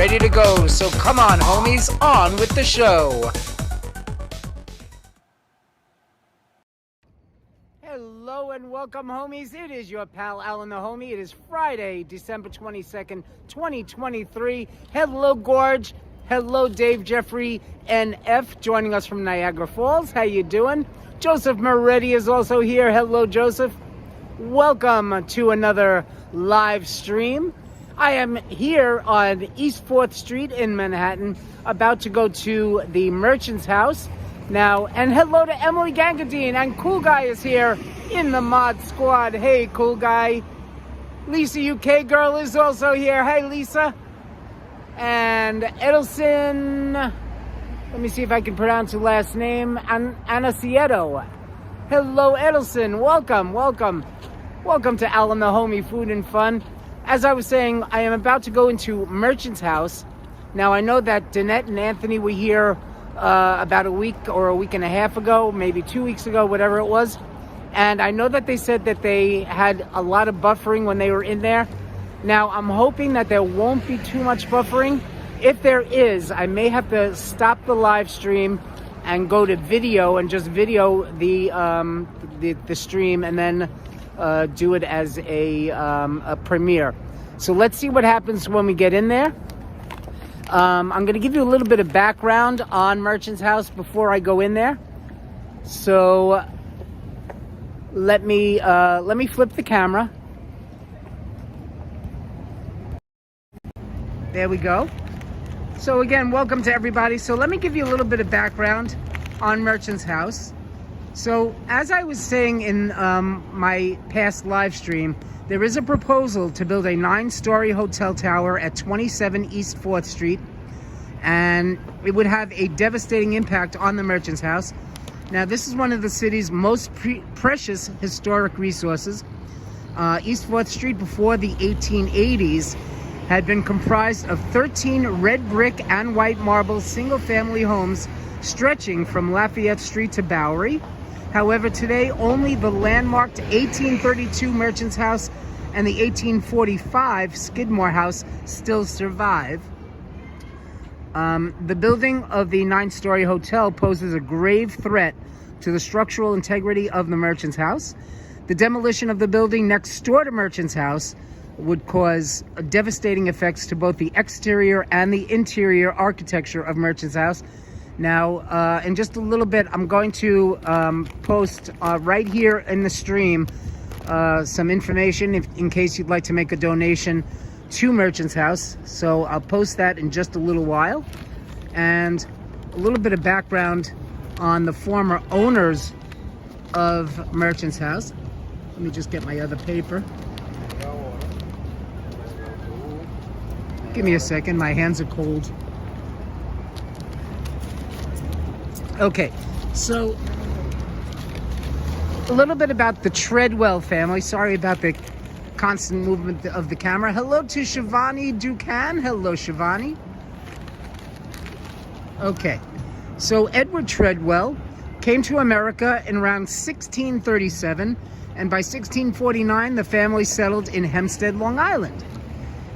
ready to go. So come on, homies, on with the show. Hello and welcome, homies. It is your pal Alan the Homie. It is Friday, December 22nd, 2023. Hello, Gorge. Hello, Dave Jeffrey NF, joining us from Niagara Falls. How you doing? Joseph Moretti is also here. Hello, Joseph. Welcome to another live stream. I am here on East 4th Street in Manhattan, about to go to the Merchant's House. Now, and hello to Emily Gangadine, and Cool Guy is here in the mod squad. Hey, Cool Guy. Lisa UK Girl is also here. Hey, Lisa. And Edelson, let me see if I can pronounce your last name, Anacieto. Hello, Edelson. Welcome, welcome. Welcome to Alan the Homie Food and Fun. As I was saying, I am about to go into Merchant's House. Now, I know that Danette and Anthony were here about a week or a week and a half ago, maybe 2 weeks ago, whatever it was. And I know that they said that they had a lot of buffering when they were in there. Now, I'm hoping that there won't be too much buffering. If there is, I may have to stop the live stream and go to video and just video the stream and then do it as a premiere. So let's see what happens when we get in there. I'm going to give you a little bit of background on Merchant's House before I go in there. So let me flip the camera. There we go. So again, welcome to everybody. So let me give you a little bit of background on Merchant's House. So as I was saying in my past live stream, there is a proposal to build a 9-story hotel tower at 27 East 4th Street, and it would have a devastating impact on the Merchant's House. Now, this is one of the city's most precious historic resources. East 4th Street before the 1880s had been comprised of 13 red brick and white marble single-family homes stretching from Lafayette Street to Bowery. However, today only the landmarked 1832 Merchant's House and the 1845 Skidmore House still survive. The building of the 9-story hotel poses a grave threat to the structural integrity of the Merchant's House. The demolition of the building next door to Merchant's House would cause devastating effects to both the exterior and the interior architecture of Merchant's House. Now, in just a little bit, I'm going to post right here in the stream some information in case you'd like to make a donation to Merchant's House. So I'll post that in just a little while. And a little bit of background on the former owners of Merchant's House. Let me just get my other paper. Give me a second, my hands are cold. Okay, so a little bit about the Treadwell family. Sorry about the constant movement of the camera. Hello to Shivani Dukan. Hello, Shivani. Okay, so Edward Treadwell came to America in around 1637, and by 1649, the family settled in Hempstead, Long Island.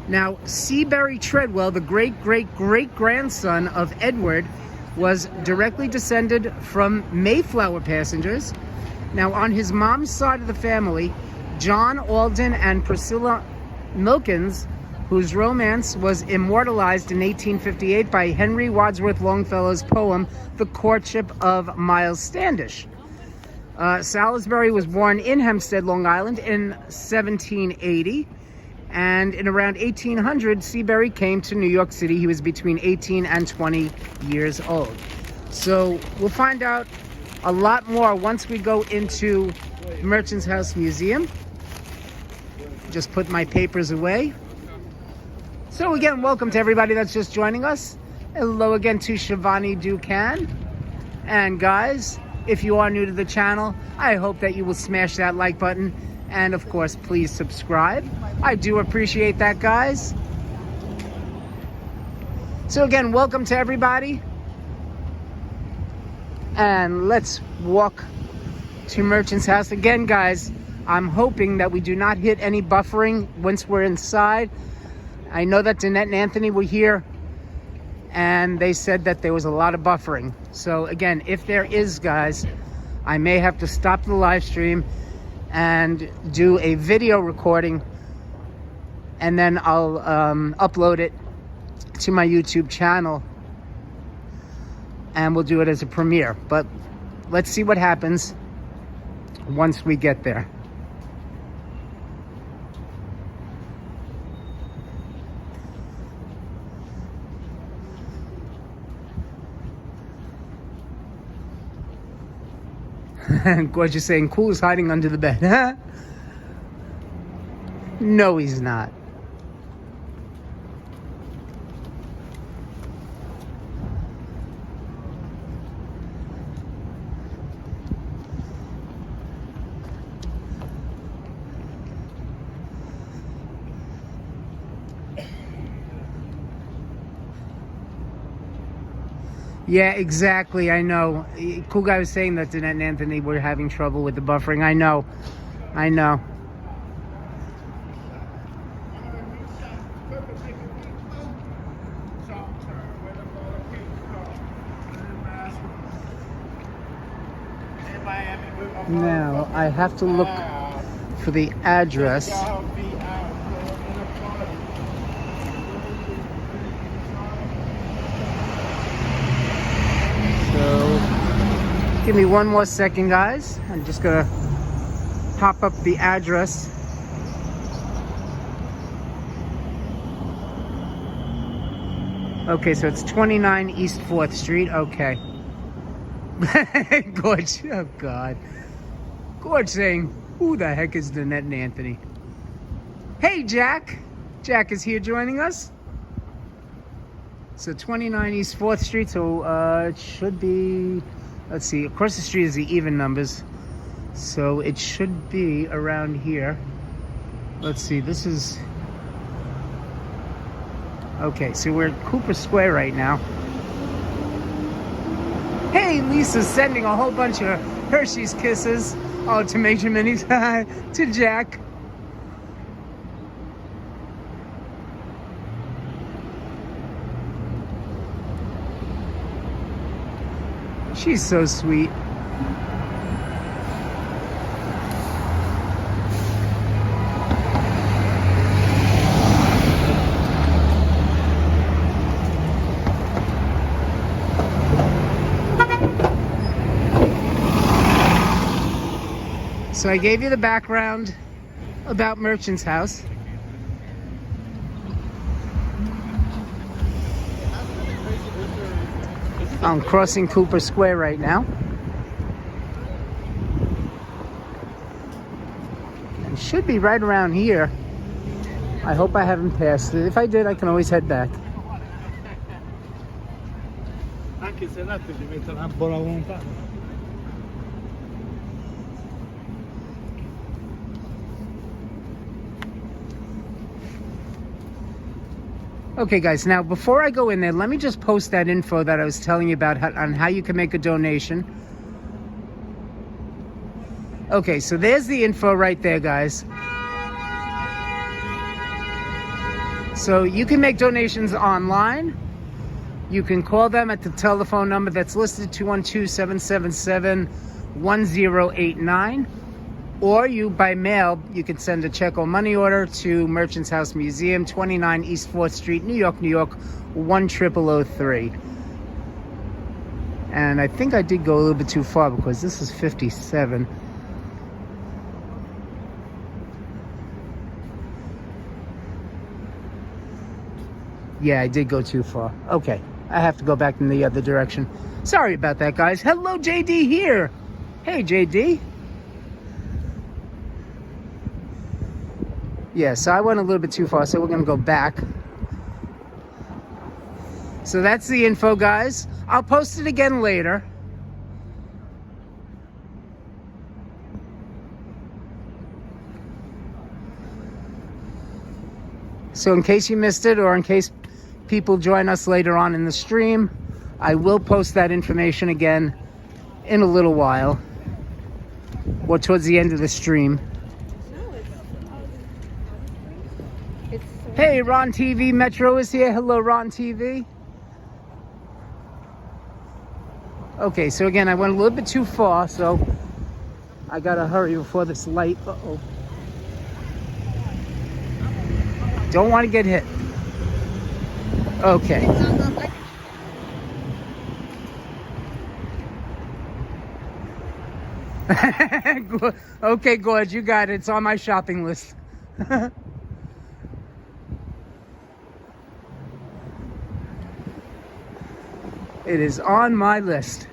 Now, Seabury Treadwell, the great-great-great-grandson of Edward, was directly descended from Mayflower passengers. Now, on his mom's side of the family, John Alden and Priscilla Milkins, whose romance was immortalized in 1858 by Henry Wadsworth Longfellow's poem, The Courtship of Miles Standish. Salisbury was born in Hempstead, Long Island in 1780. And in around 1800, Seabury came to New York City. He was between 18 and 20 years old. So we'll find out a lot more once we go into Merchant's House Museum. Just put my papers away. So again, welcome to everybody that's just joining us. Hello again to Shivani Dukan. And guys, if you are new to the channel, I hope that you will smash that like button. And of course, please subscribe. I do appreciate that, guys. So again, welcome to everybody. And let's walk to Merchant's House. Again, guys, I'm hoping that we do not hit any buffering once we're inside. I know that Danette and Anthony were here and they said that there was a lot of buffering. So again, if there is, guys, I may have to stop the live stream and do a video recording, and then I'll upload it to my YouTube channel, and we'll do it as a premiere. But let's see what happens once we get there. Gorgeous saying, Cool is hiding under the bed. No, he's not. Yeah, exactly. I know. Cool guy was saying that Danette and Anthony were having trouble with the buffering. I know. Now, I have to look for the address. Give me one more second, guys. I'm just gonna pop up the address. Okay, so it's 29 East 4th Street. Okay. Gorge. Oh, God. Gorge saying, who the heck is Danette and Anthony? Hey, Jack. Jack is here joining us. So 29 East 4th Street. So it should be... Let's see, across the street is the even numbers. So it should be around here. Let's see, this is... Okay, so we're at Cooper Square right now. Hey, Lisa's sending a whole bunch of Hershey's Kisses. Oh, to Major Minis. To Jack. She's so sweet. So I gave you the background about Merchant's House. I'm crossing Cooper Square right now. And should be right around here. I hope I haven't passed it. If I did, I can always head back. Anche se là ci mette una buona volontà. Okay, guys, now before I go in there, let me just post that info that I was telling you about on how you can make a donation. Okay, so there's the info right there, guys. So you can make donations online. You can call them at the telephone number that's listed, 212-777-1089. Or you, by mail, you can send a check or money order to Merchant's House Museum, 29 East 4th Street, New York, 10003. And I think I did go a little bit too far because this is 57. Yeah, I did go too far. Okay, I have to go back in the other direction. Sorry about that, guys. Hello, JD here. Hey, JD. Yeah, so I went a little bit too far, so we're going to go back. So that's the info, guys. I'll post it again later. So in case you missed it, or in case people join us later on in the stream, I will post that information again in a little while, or towards the end of the stream. Hey, Ron TV Metro is here. Hello, Ron TV. Okay, so again, I went a little bit too far, so I gotta hurry before this light. Uh-oh. Don't want to get hit. Okay. Okay, Gorge, you got it. It's on my shopping list. It is on my list.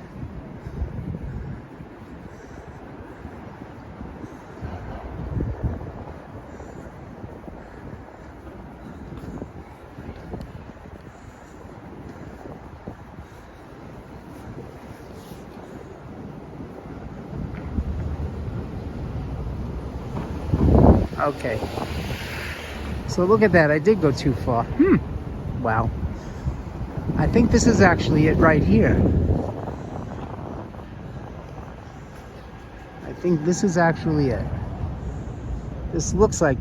Okay. So look at that. I did go too far. Wow. I think this is actually it right here. I think this is actually it. This looks like...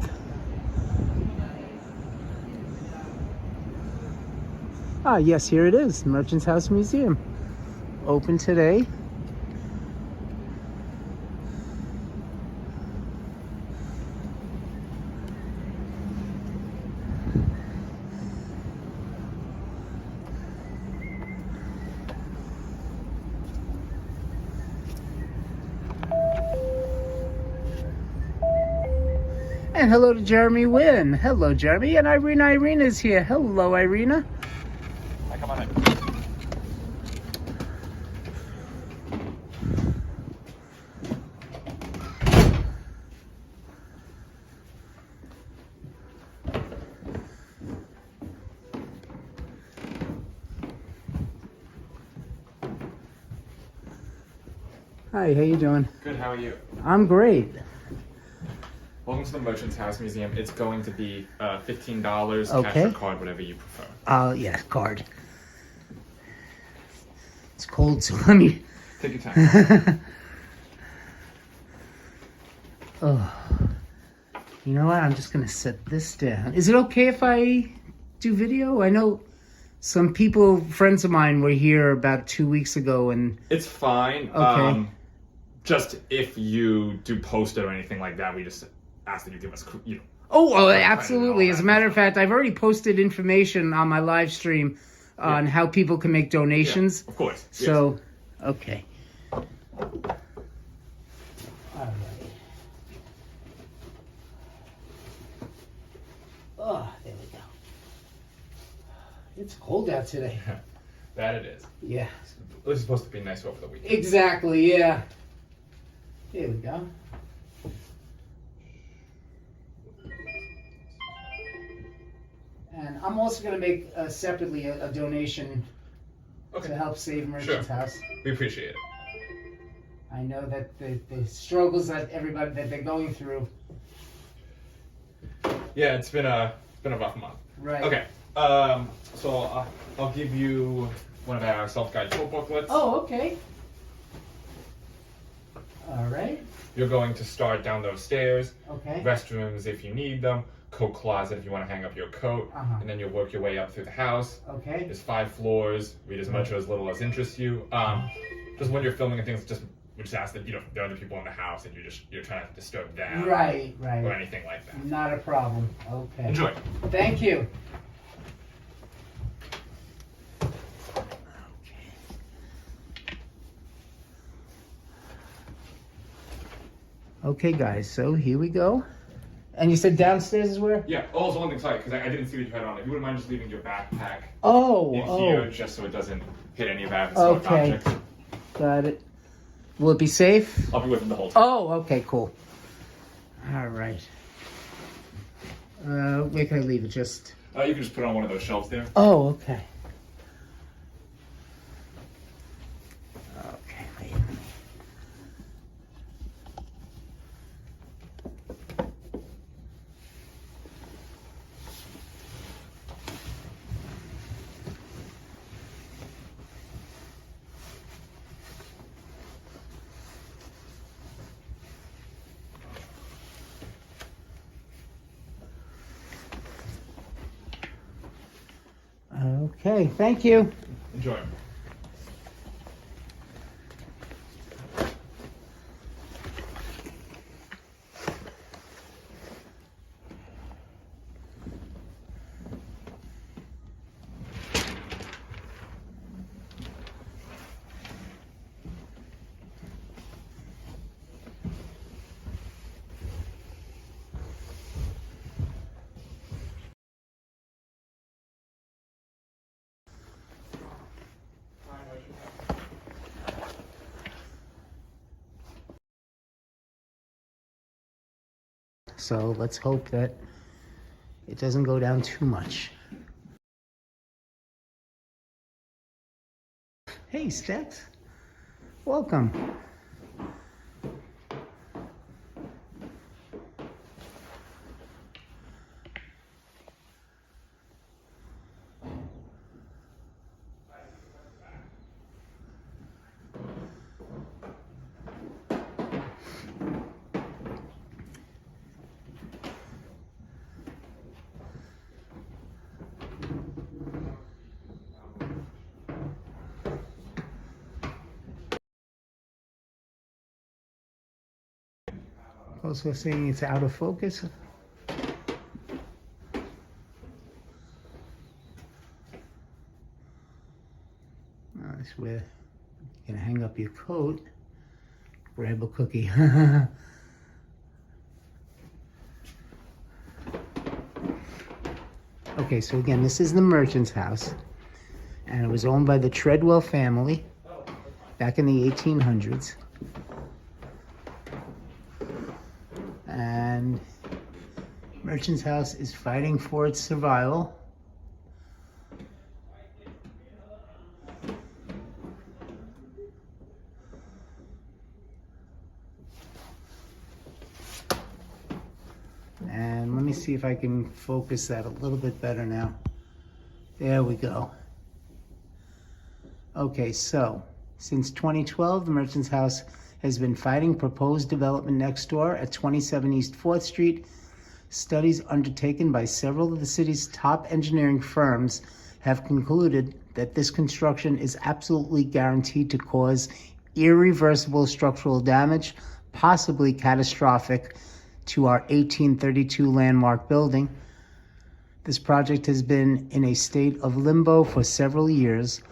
Ah, yes, here it is. Merchant's House Museum. Open today. And hello to Jeremy Wynn. Hello, Jeremy. And Irena's here. Hello, Irena. Hi, come on in. Hi, how you doing? Good, how are you? I'm great. Welcome to the Merchant's House Museum. It's going to be $15, Okay. cash or card, whatever you prefer. Yeah, card. It's cold, so let me... Take your time. Oh. You know what? I'm just going to set this down. Is it okay if I do video? I know some people, friends of mine, were here about 2 weeks ago and... It's fine. Okay. Just if you do post it or anything like that, we just ask that you give us, Oh, absolutely. As a matter of fact, I've already posted information on my live stream on how people can make donations. Yeah, of course. So, okay. All right. Oh, there we go. It's cold out today. That it is. Yeah. This is supposed to be nice over the weekend. Exactly, yeah. There we go. And I'm also going to make separately a donation to help save Merchant's House. We appreciate it. I know that the struggles that everybody that they're going through. Yeah, it's been a rough month. Right. Okay. So I'll give you one of our self-guided tour booklets. Oh, okay. All right. You're going to start down those stairs. Okay. Restrooms if you need them. Coat closet if you want to hang up your coat. And then you'll work your way up through the house. Okay. There's 5 floors. Read as much or as little as interests you. Just when you're filming and things, we just ask that there are other people in the house and you're trying not to disturb them. Right. Or anything like that. Not a problem. Okay. Enjoy. Thank you. Okay, guys, so here we go. And you said downstairs is where? Yeah. Also, one thing, sorry, because I didn't see that you had it on. If you wouldn't mind just leaving your backpack in Oh, here, just so it doesn't hit any of our historic okay. objects. Got it. Will it be safe? I'll be with them the whole time. Oh, okay, cool. All right. Where can I leave it? Just... You can just put it on one of those shelves there. Oh, okay. Okay, wait. Okay, thank you. Enjoy. So let's hope that it doesn't go down too much. Hey, Steps. Welcome. Also saying it's out of focus. That's where you're gonna hang up your coat, grab a cookie. Okay, so again, this is the merchant's house, and it was owned by the Treadwell family back in the 1800s. And merchant's house is fighting for its survival. And let me see if I can focus that a little bit better now. There we go. Okay, so since 2012, the Merchant's House has been fighting proposed development next door at 27 East 4th Street. Studies undertaken by several of the city's top engineering firms have concluded that this construction is absolutely guaranteed to cause irreversible structural damage, possibly catastrophic, to our 1832 landmark building. This project has been in a state of limbo for several years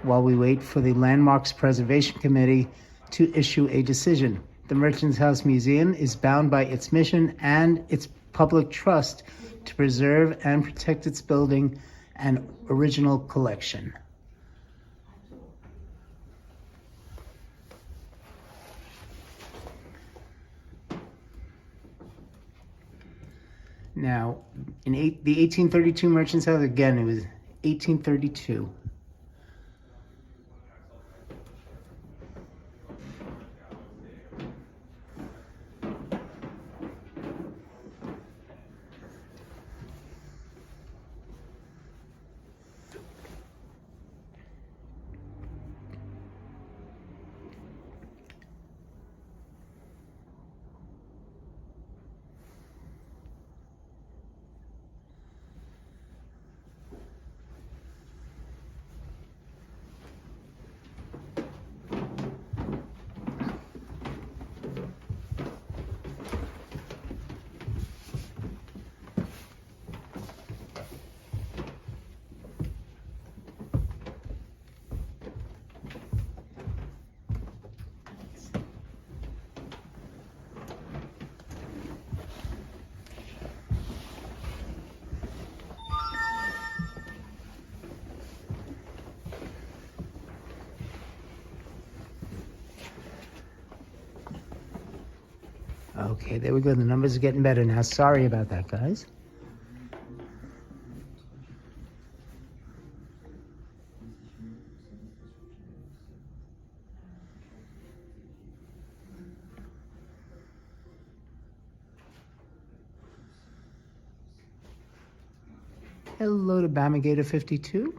while we wait for the Landmarks Preservation Committee to issue a decision. The Merchant's House Museum is bound by its mission and its public trust to preserve and protect its building and original collection. Now, in the 1832 Merchant's House, again, it was 1832. Okay, there we go. The numbers are getting better now. Sorry about that, guys. Hello to Bamigator 52.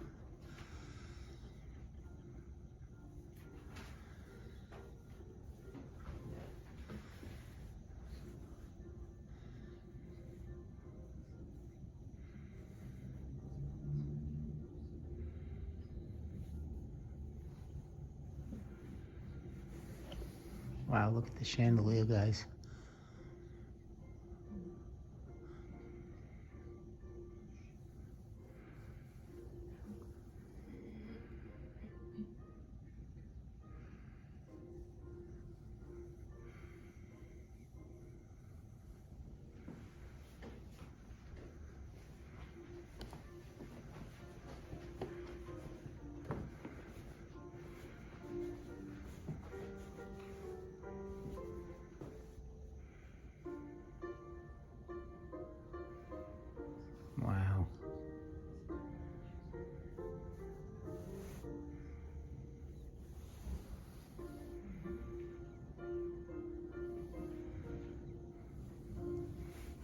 Wow, look at the chandelier, guys.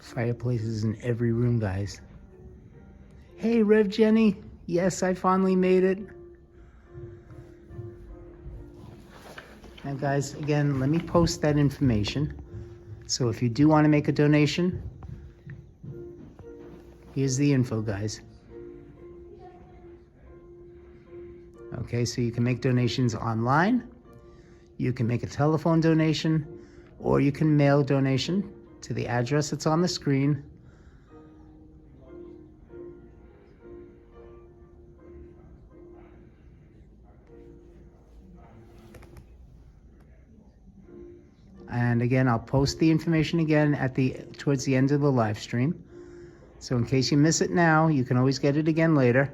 Fireplaces in every room, guys. Hey, Rev Jenny. Yes, I finally made it. Now, guys, again, let me post that information. So if you do want to make a donation, here's the info, guys. Okay, so you can make donations online, you can make a telephone donation, or you can mail donation to the address that's on the screen. And again, I'll post the information again towards the end of the live stream. So in case you miss it now, you can always get it again later.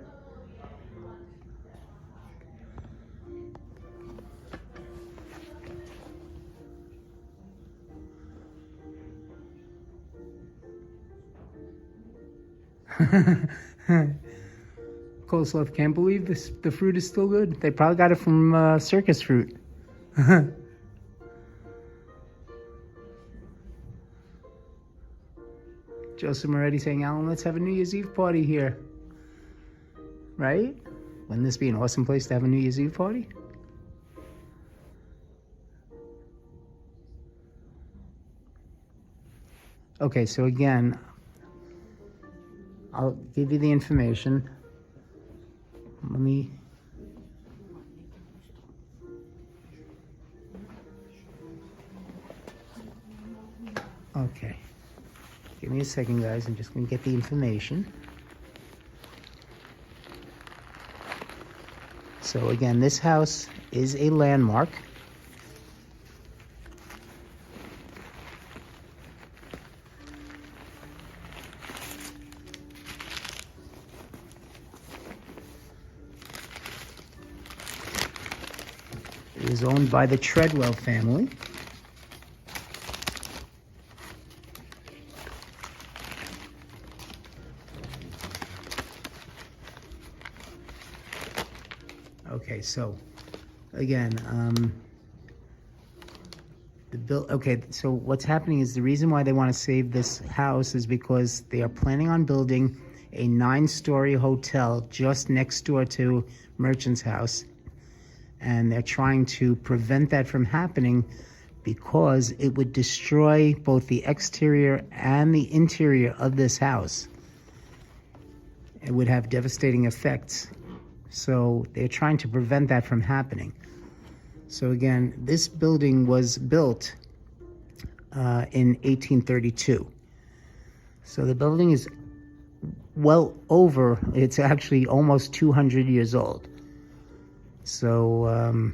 Coleslaw, can't believe the fruit is still good. They probably got it from circus fruit. Joseph Moretti saying, Alan, let's have a New Year's Eve party here. Right? Wouldn't this be an awesome place to have a New Year's Eve party? Okay, so again, I'll give you the information. Let me... Okay. Give me a second, guys. I'm just going to get the information. So again, this house is a landmark. It is owned by the Treadwell family. Okay, so again, so what's happening is the reason why they want to save this house is because they are planning on building a 9-story hotel just next door to Merchant's house. And they're trying to prevent that from happening because it would destroy both the exterior and the interior of this house. It would have devastating effects. So they're trying to prevent that from happening. So again, this building was built in 1832. So the building is it's actually almost 200 years old. So,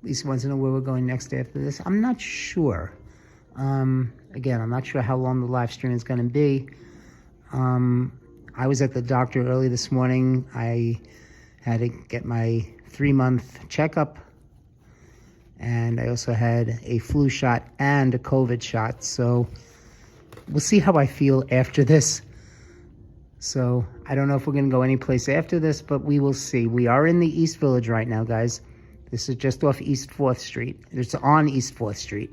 Lisa wants to know where we're going next after this. I'm not sure. Again, I'm not sure how long the live stream is going to be. I was at the doctor early this morning. I had to get my 3-month checkup. And I also had a flu shot and a COVID shot. So we'll see how I feel after this. So I don't know if we're going to go anyplace after this, but we will see. We are in the East Village right now, guys. This is just off East 4th Street. It's on East 4th Street.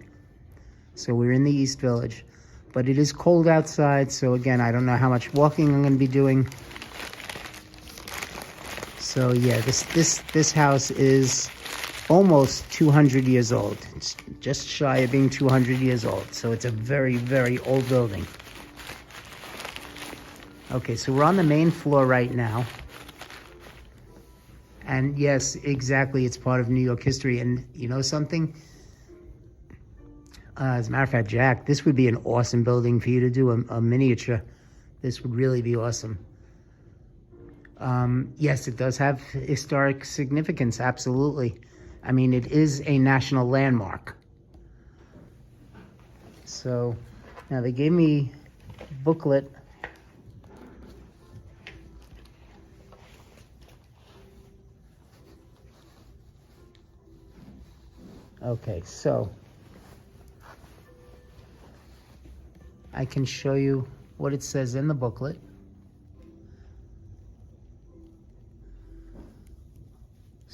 So we're in the East Village. But it is cold outside, so again, I don't know how much walking I'm going to be doing. So yeah, this house is almost 200 years old. It's just shy of being 200 years old. So it's a very, very old building. Okay, so we're on the main floor right now. And yes, exactly, it's part of New York history. And you know something? As a matter of fact, Jack, this would be an awesome building for you to do a miniature. This would really be awesome. Yes, it does have historic significance, absolutely. I mean, it is a national landmark. So, now they gave me a booklet. Okay, so I can show you what it says in the booklet.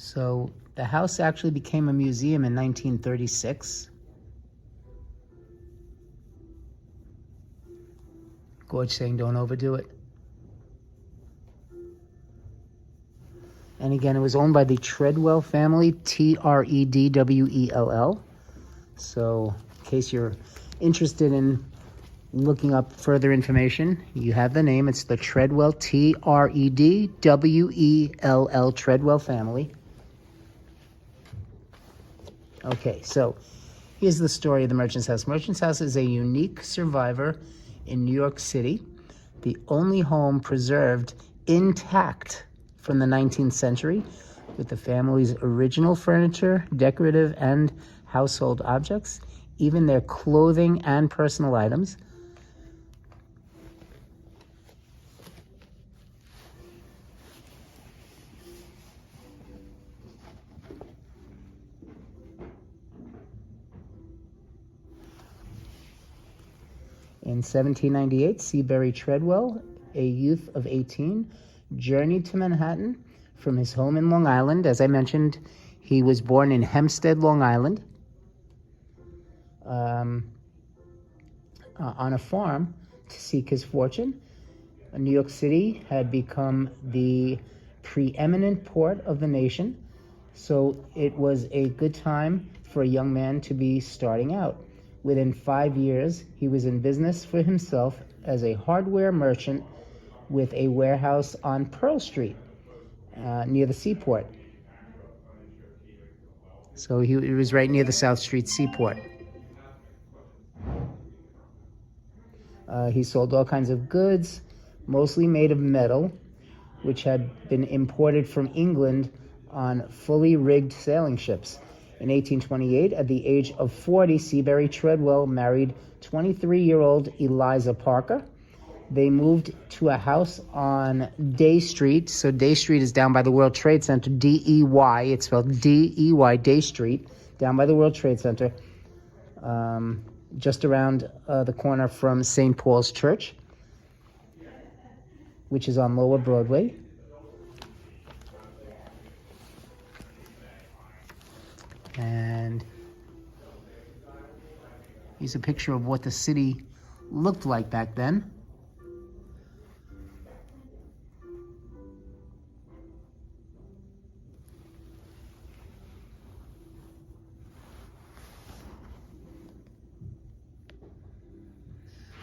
So the house actually became a museum in 1936. Gorge saying don't overdo it. And again, it was owned by the Treadwell family, Tredwell. So in case you're interested in looking up further information, you have the name. It's the Treadwell, Tredwell, Treadwell family. Okay, so here's the story of the Merchant's House. Merchant's House is a unique survivor in New York City, the only home preserved intact from the 19th century, with the family's original furniture, decorative and household objects, even their clothing and personal items. In 1798, Seabury Treadwell, a youth of 18, journeyed to Manhattan from his home in Long Island. As I mentioned, he was born in Hempstead, Long Island, on a farm to seek his fortune. New York City had become the preeminent port of the nation, so it was a good time for a young man to be starting out. Within 5 years, he was in business for himself as a hardware merchant with a warehouse on Pearl Street, near the seaport. So he was right near the South Street seaport. He sold all kinds of goods, mostly made of metal, which had been imported from England on fully rigged sailing ships. In 1828, at the age of 40, Seabury Treadwell married 23-year-old Eliza Parker. They moved to a house on Day Street. So Day Street is down by the World Trade Center, D-E-Y. It's spelled D-E-Y, Day Street, down by the World Trade Center, just around the corner from St. Paul's Church, which is on Lower Broadway. And here's a picture of what the city looked like back then.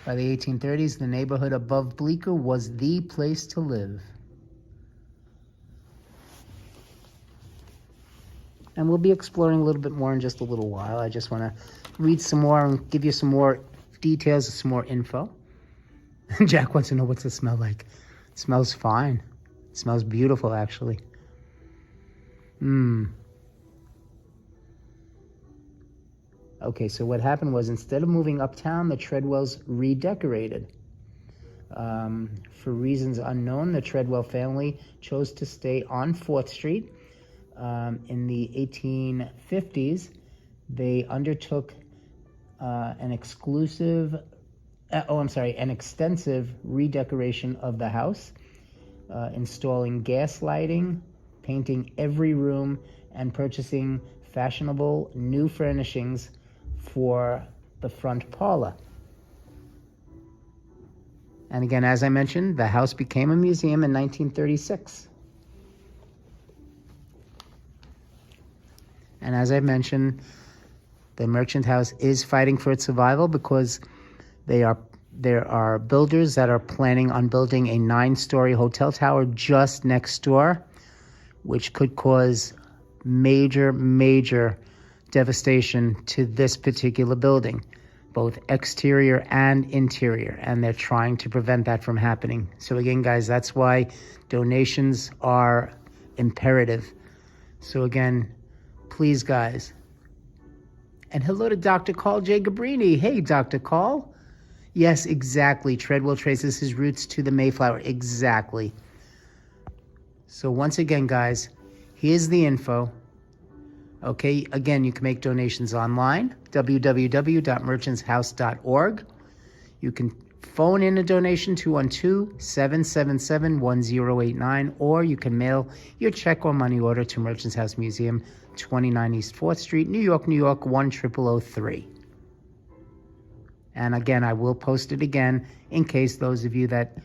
By the 1830s, the neighborhood above Bleecker was the place to live. And we'll be exploring a little bit more in just a little while. I just want to read some more and give you some more details, some more info. Jack wants to know what's the smell like. It smells fine. It smells beautiful, actually. Okay, so what happened was, instead of moving uptown, the Treadwells redecorated. For reasons unknown, the Treadwell family chose to stay on 4th Street. In the 1850s, they undertook an extensive redecoration of the house, installing gas lighting, painting every room, and purchasing fashionable new furnishings for the front parlor. And again, as I mentioned, the house became a museum in 1936. And as I mentioned, the Merchant House is fighting for its survival because there are builders that are planning on building a 9-story hotel tower just next door, which could cause major devastation to this particular building, both exterior and interior, and they're trying to prevent that from happening. So again, guys, that's why donations are imperative. So again, please, guys. And hello to Dr. Carl J. Gabrini. Hey, Dr. Carl. Yes, exactly. Treadwell traces his roots to the Mayflower. Exactly. So once again, guys, here's the info. Okay, again, you can make donations online, www.merchantshouse.org. You can Phone in a donation 212-777-1089, or you can mail your check or money order to Merchants House Museum, 29 East 4th Street, New York, 10003. And again, I will post it again in case those of you that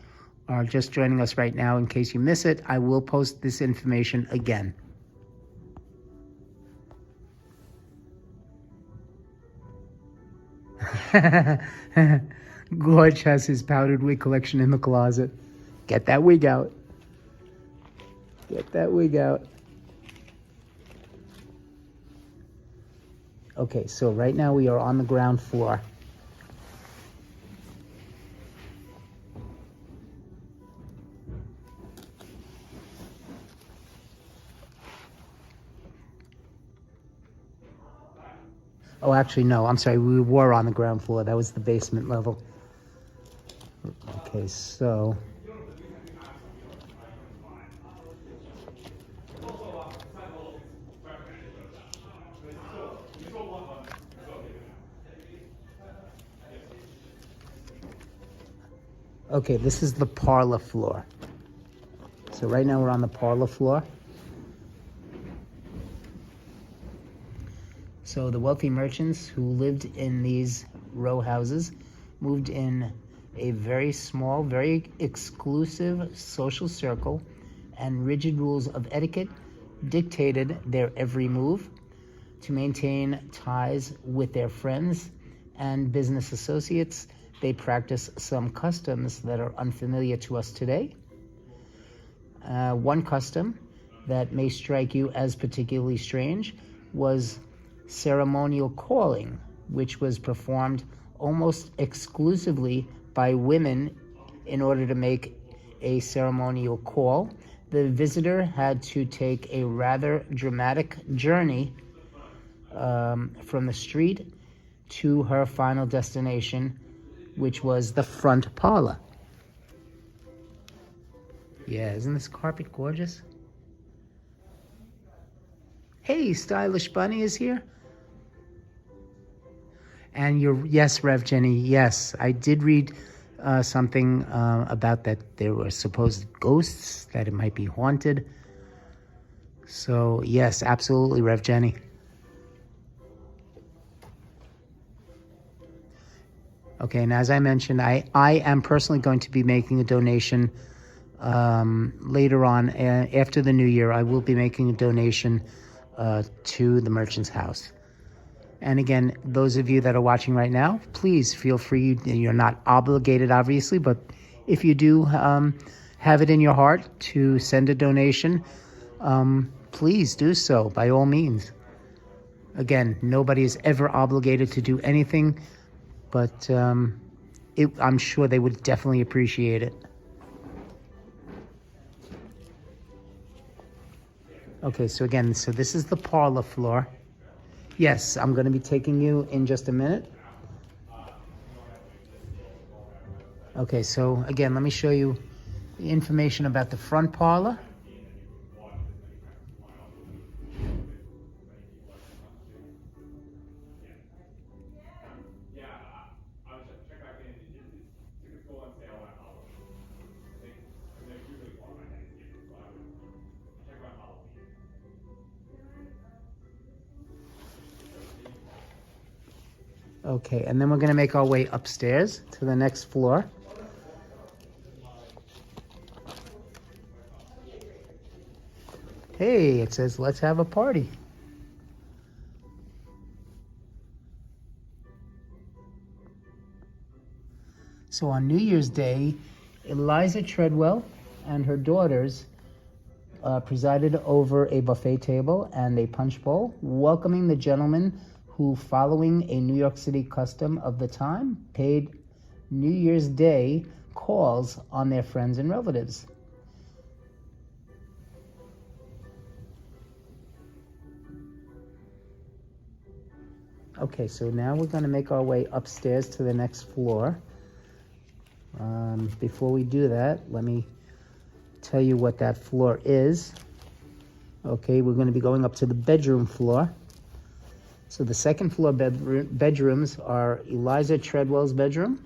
are just joining us right now, in case you miss it, I will post this information again. Gorge has his powdered wig collection in the closet. Get that wig out. Get that wig out. Okay, so right now we are on the ground floor. Oh, actually, no, I'm sorry. We were on the ground floor. That was the basement level. Okay, so... Okay, this is the parlor floor. So right now we're on the parlor floor. So the wealthy merchants who lived in these row houses moved in a very small, very exclusive social circle, and rigid rules of etiquette dictated their every move. To maintain ties with their friends and business associates, they practice some customs that are unfamiliar to us today. One custom that may strike you as particularly strange was ceremonial calling, which was performed almost exclusively by women. In order to make a ceremonial call, the visitor had to take a rather dramatic journey from the street to her final destination, which was the front parlor. Yeah, isn't this carpet gorgeous? Hey, Stylish Bunny is here. And yes, Rev Jenny, yes, I did read something about that there were supposed ghosts, that it might be haunted. So, yes, absolutely, Rev Jenny. Okay, and as I mentioned, I am personally going to be making a donation later on. After the new year, I will be making a donation to the Merchants House. And again, those of you that are watching right now, please feel free. You're not obligated, obviously, but if you do have it in your heart to send a donation, please do so, by all means. Again, nobody is ever obligated to do anything, but I'm sure they would definitely appreciate it. Okay, so again, this is the parlor floor. Yes, I'm going to be taking you in just a minute. Okay, so again, let me show you the information about the front parlor. Okay, and then we're going to make our way upstairs to the next floor. Hey, it says, let's have a party. So on New Year's Day, Eliza Treadwell and her daughters presided over a buffet table and a punch bowl, welcoming the gentlemen who, following a New York City custom of the time, paid New Year's Day calls on their friends and relatives. Okay, so now we're going to make our way upstairs to the next floor. Before we do that, let me tell you what that floor is. Okay, we're going to be going up to the bedroom floor. So the second floor bedrooms are Eliza Treadwell's bedroom,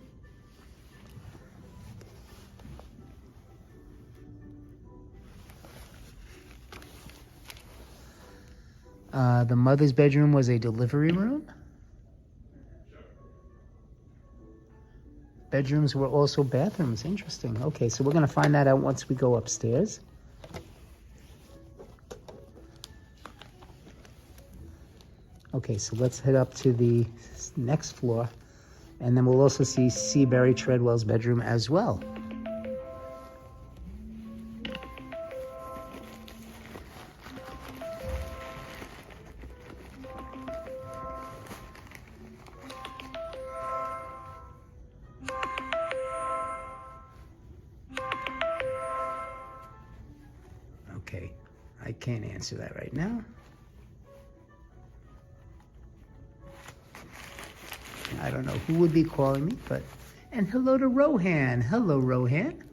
The mother's bedroom was a delivery room. Bedrooms were also bathrooms. Interesting. Okay, so we're going to find that out once we go upstairs. Okay, so let's head up to the next floor, and then we'll also see Seabury Treadwell's bedroom as well. Okay, I can't answer that right now. I don't know who would be calling me, but... And hello to Rohan. Hello, Rohan.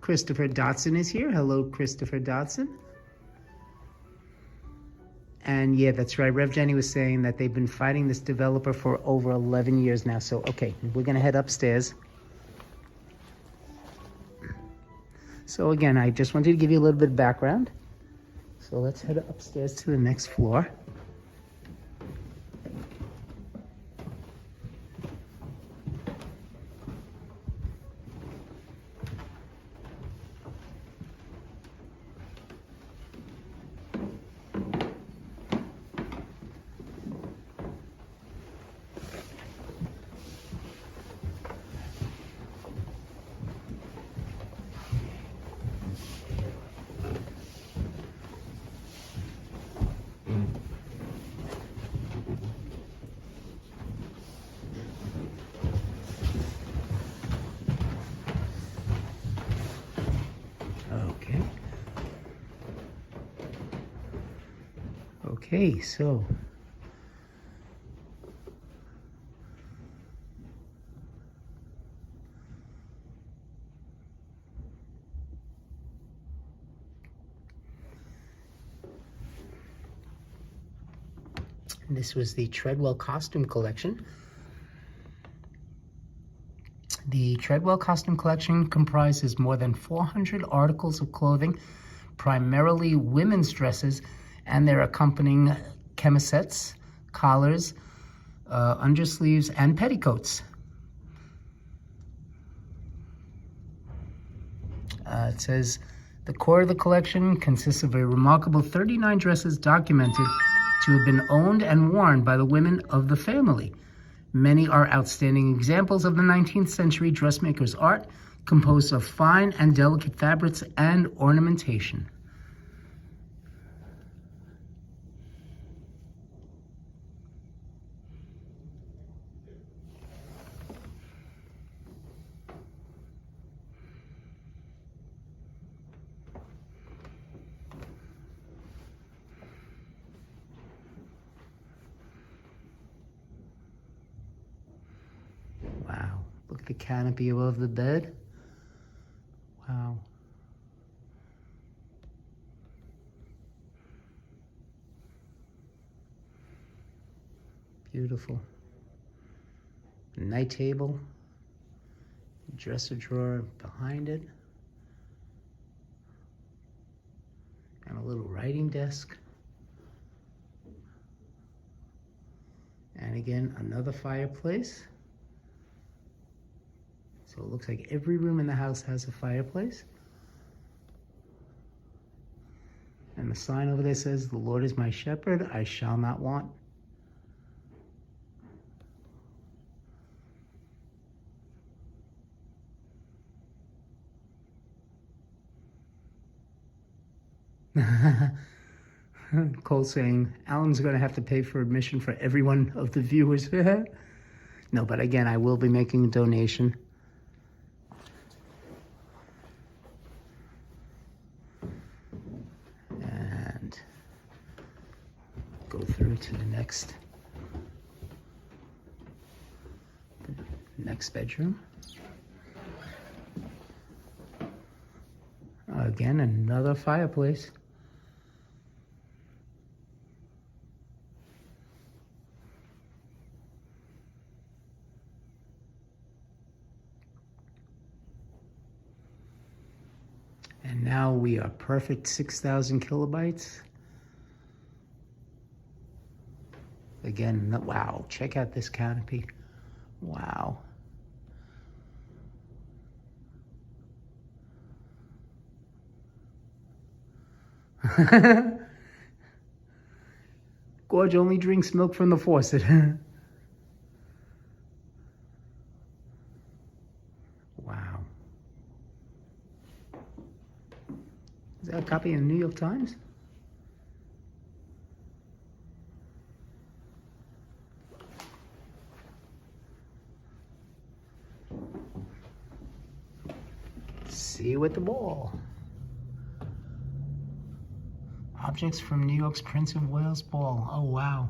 Christopher Dotson is here. Hello, Christopher Dotson. And yeah, that's right. Rev Jenny was saying that they've been fighting this developer for over 11 years now. So, okay, we're going to head upstairs. So again, I just wanted to give you a little bit of background. So let's head upstairs to the next floor. Okay, so this was the Treadwell costume collection. The Treadwell costume collection comprises more than 400 articles of clothing, primarily women's dresses, and their accompanying chemisettes, collars, undersleeves, and petticoats. It says, the core of the collection consists of a remarkable 39 dresses documented to have been owned and worn by the women of the family. Many are outstanding examples of the 19th century dressmaker's art, composed of fine and delicate fabrics and ornamentation. Wow, look at the canopy above the bed. Wow. Beautiful. Night table, dresser drawer behind it, and a little writing desk. And again, another fireplace. So it looks like every room in the house has a fireplace. And the sign over there says, "The Lord is my shepherd, I shall not want." Cole saying, Alan's going to have to pay for admission for every one of the viewers. No, but again, I will be making a donation. And go through to the next bedroom. Again, another fireplace. And now we are perfect 6,000 kilobytes. Again, wow, check out this canopy. Wow. Gorge only drinks milk from the faucet. Wow. Is that a copy of the New York Times? See you at the ball. Objects from New York's Prince of Wales Ball. Oh, wow.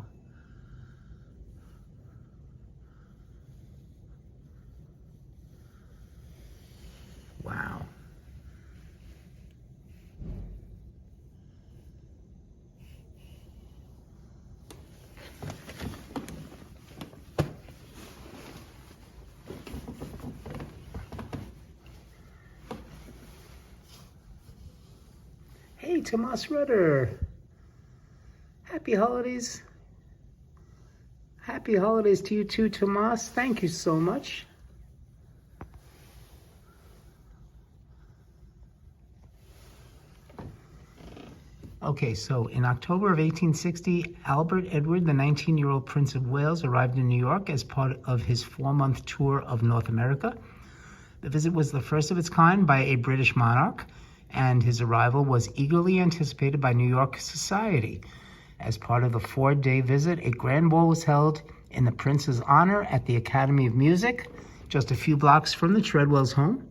Wow. Hey, Tomas Rudder. Happy holidays. Happy holidays to you too, Tomas. Thank you so much. Okay, so in October of 1860, Albert Edward, the 19-year-old Prince of Wales, arrived in New York as part of his 4-month tour of North America. The visit was the first of its kind by a British monarch, and his arrival was eagerly anticipated by New York society. As part of the 4-day visit, a grand ball was held in the prince's honor at the Academy of Music, just a few blocks from the Treadwell's home.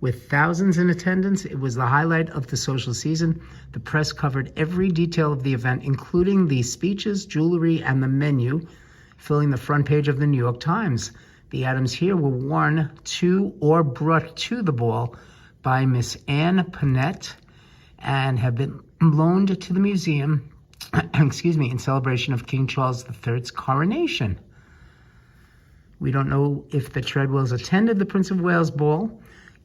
With thousands in attendance, it was the highlight of the social season. The press covered every detail of the event, including the speeches, jewelry, and the menu, filling the front page of the New York Times. The items here were worn to or brought to the ball by Miss Anne Panett and have been loaned to the museum in celebration of King Charles III's coronation. We don't know if the Treadwells attended the Prince of Wales Ball.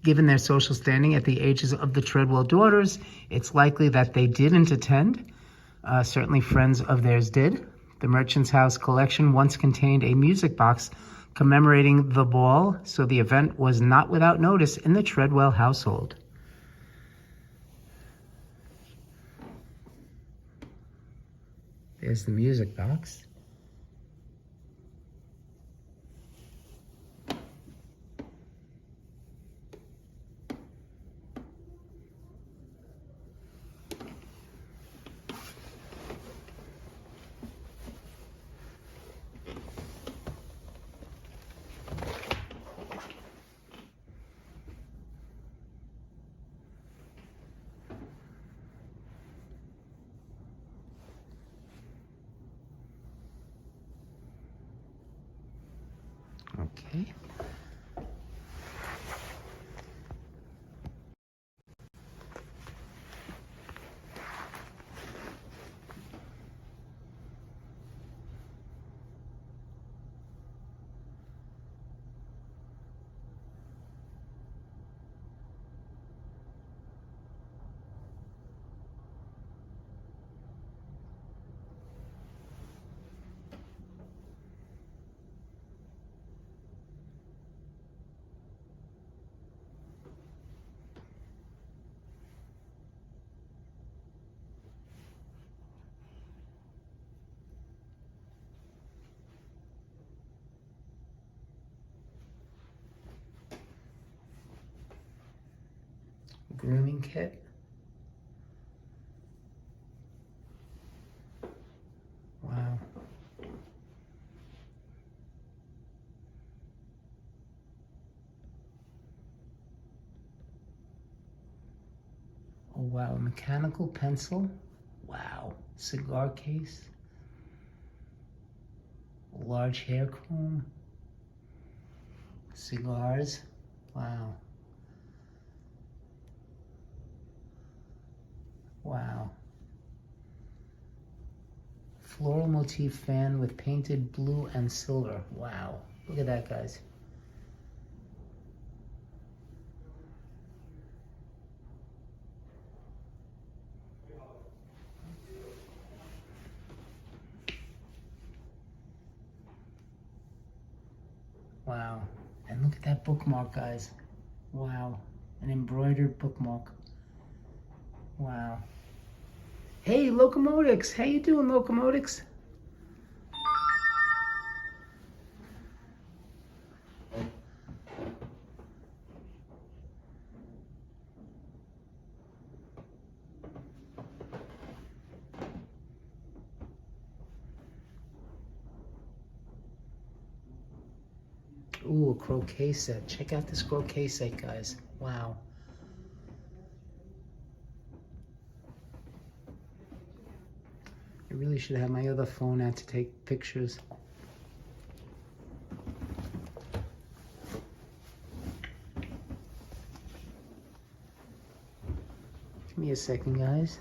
Given their social standing at the ages of the Treadwell daughters, it's likely that they didn't attend. Certainly friends of theirs did. The Merchant's House collection once contained a music box commemorating the ball, so the event was not without notice in the Treadwell household. There's the music box. Okay. Grooming kit. Wow. Oh wow, a mechanical pencil. Wow. Cigar case. A large hair comb. Cigars. Wow. Wow. Floral motif fan with painted blue and silver. Wow. Look at that, guys. Wow. And look at that bookmark, guys. Wow. An embroidered bookmark. Wow. Hey, Locomotics. How you doing, Locomotics? Ooh, a croquet set. Check out this croquet set, guys. Wow. I really should have my other phone out to take pictures. Give me a second, guys.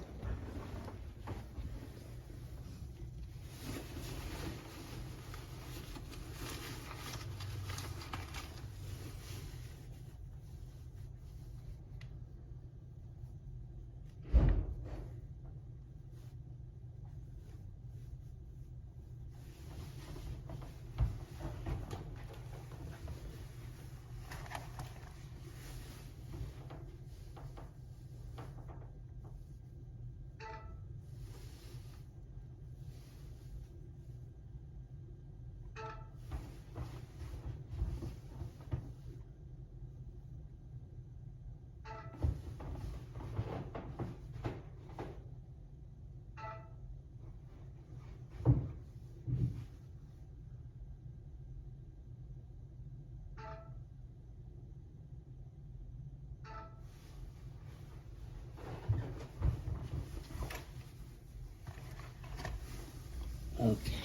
Okay.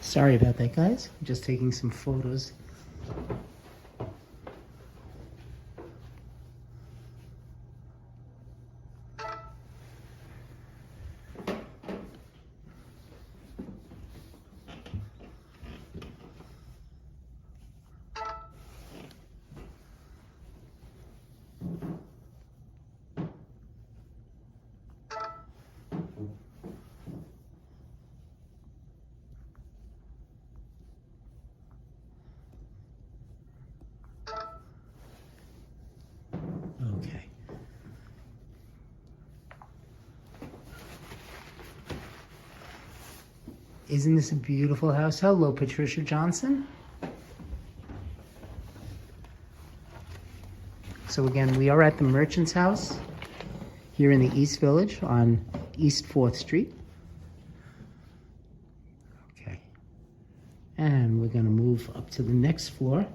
Sorry about that, guys. I'm just taking some photos. Okay. Isn't this a beautiful house? Hello, Patricia Johnson. So again, we are at the Merchant's House here in the East Village on East 4th Street. Okay. And we're going to move up to the next floor.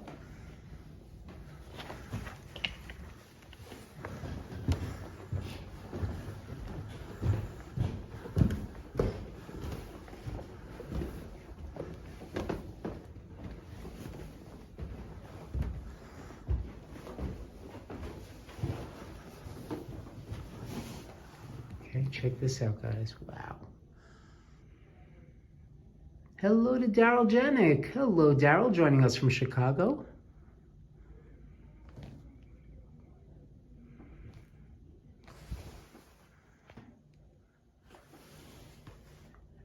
Okay, check this out, guys. Wow. Hello to Daryl Janik. Hello, Daryl, joining us from Chicago.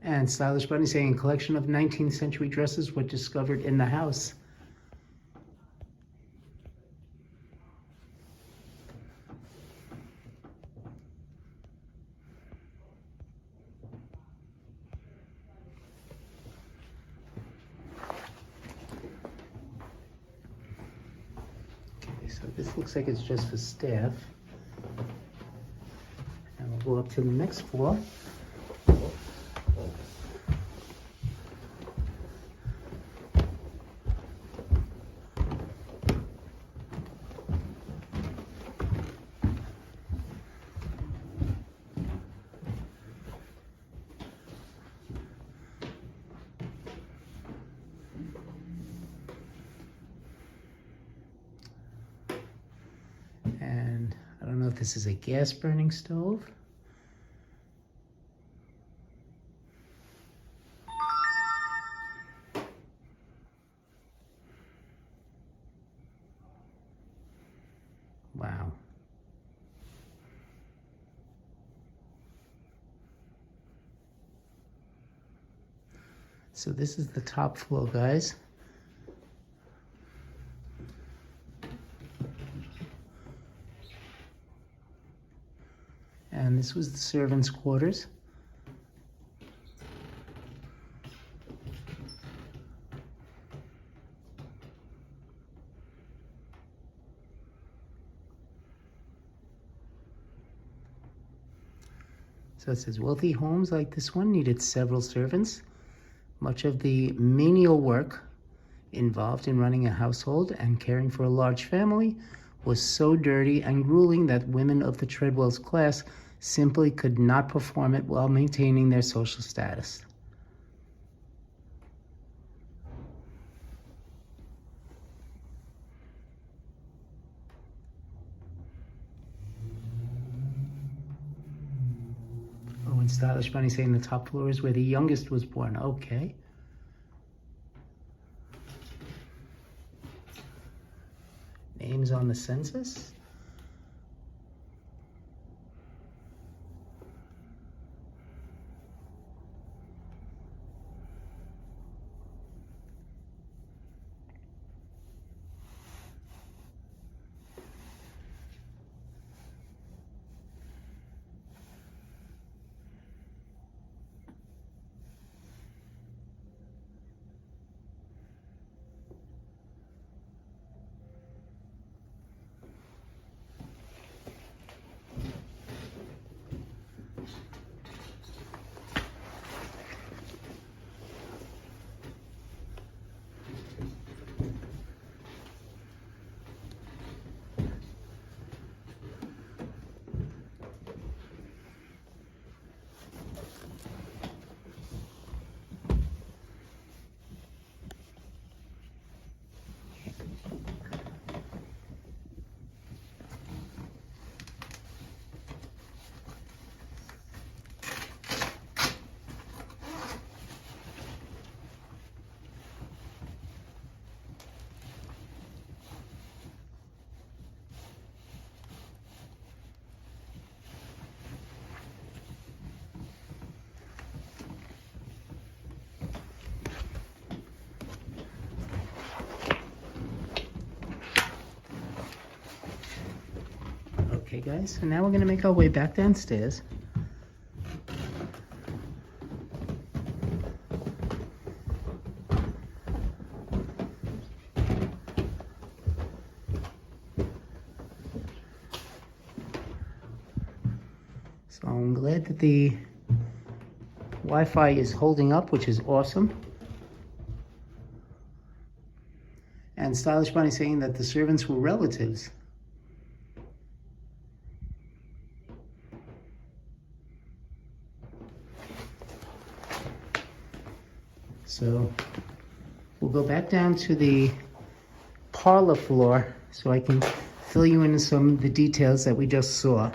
And Stylish Bunny saying, collection of 19th century dresses were discovered in the house. So this looks like it's just for staff. And we'll go up to the next floor. And I don't know if this is a gas burning stove. Wow. So this is the top floor, guys. this was the servants' quarters. So it says wealthy homes like this one needed several servants. Much of the menial work involved in running a household and caring for a large family was so dirty and grueling that women of the Treadwell's class simply could not perform it while maintaining their social status. Oh, and Stylish Bunny saying the top floor is where the youngest was born. Okay. Names on the census. Okay, guys, so now we're gonna make our way back downstairs. So I'm glad that the Wi-Fi is holding up, which is awesome. And Stylish Bunny saying that the servants were relatives. So we'll go back down to the parlor floor so I can fill you in some of the details that we just saw.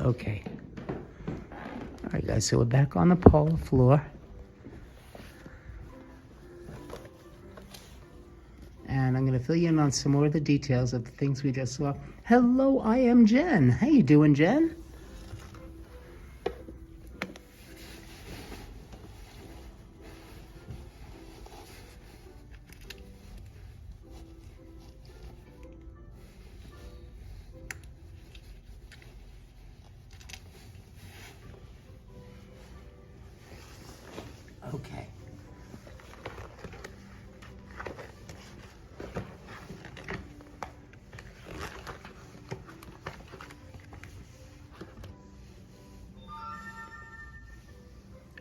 Okay. All right, guys, so we're back on the parlor floor. And I'm going to fill you in on some more of the details of the things we just saw. Hello, I am Jen. How you doing, Jen? Okay.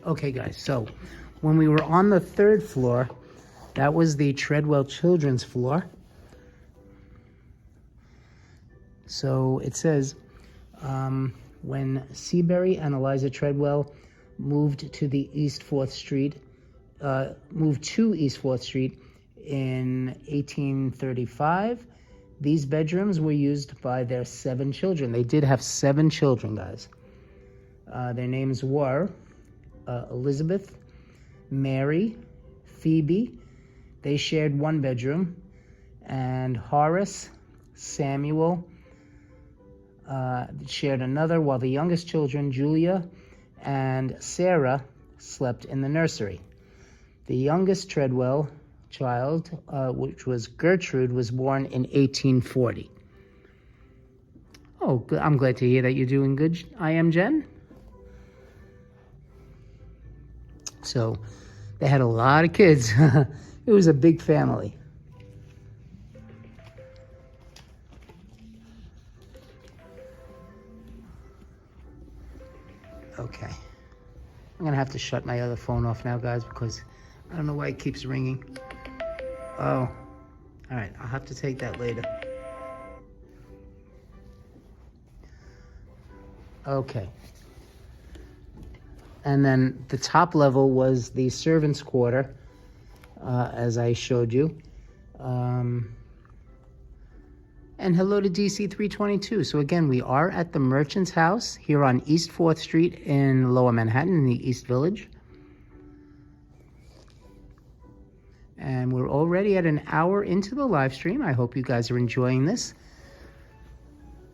Okay, guys, so when we were on the third floor, that was the Treadwell Children's floor. So it says, when Seabury and Eliza Treadwell moved to East 4th Street in 1835, these bedrooms were used by their 7 children. They did have 7 children, guys. Their names were Elizabeth, Mary, Phoebe. They shared 1 bedroom. And Horace, Samuel, shared another, while the youngest children, Julia and Sarah, slept in the nursery. The youngest Treadwell child, which was Gertrude, was born in 1840. Oh, I'm glad to hear that you're doing good. I am Jen. So they had a lot of kids. It was a big family. Okay. I'm going to have to shut my other phone off now, guys, because I don't know why it keeps ringing. Oh. All right. I'll have to take that later. Okay. And then the top level was the servants' quarter, as I showed you. And hello to DC 322. So again, we are at the Merchant's House here on East 4th Street in Lower Manhattan in the East Village. And we're already at an hour into the live stream. I hope you guys are enjoying this.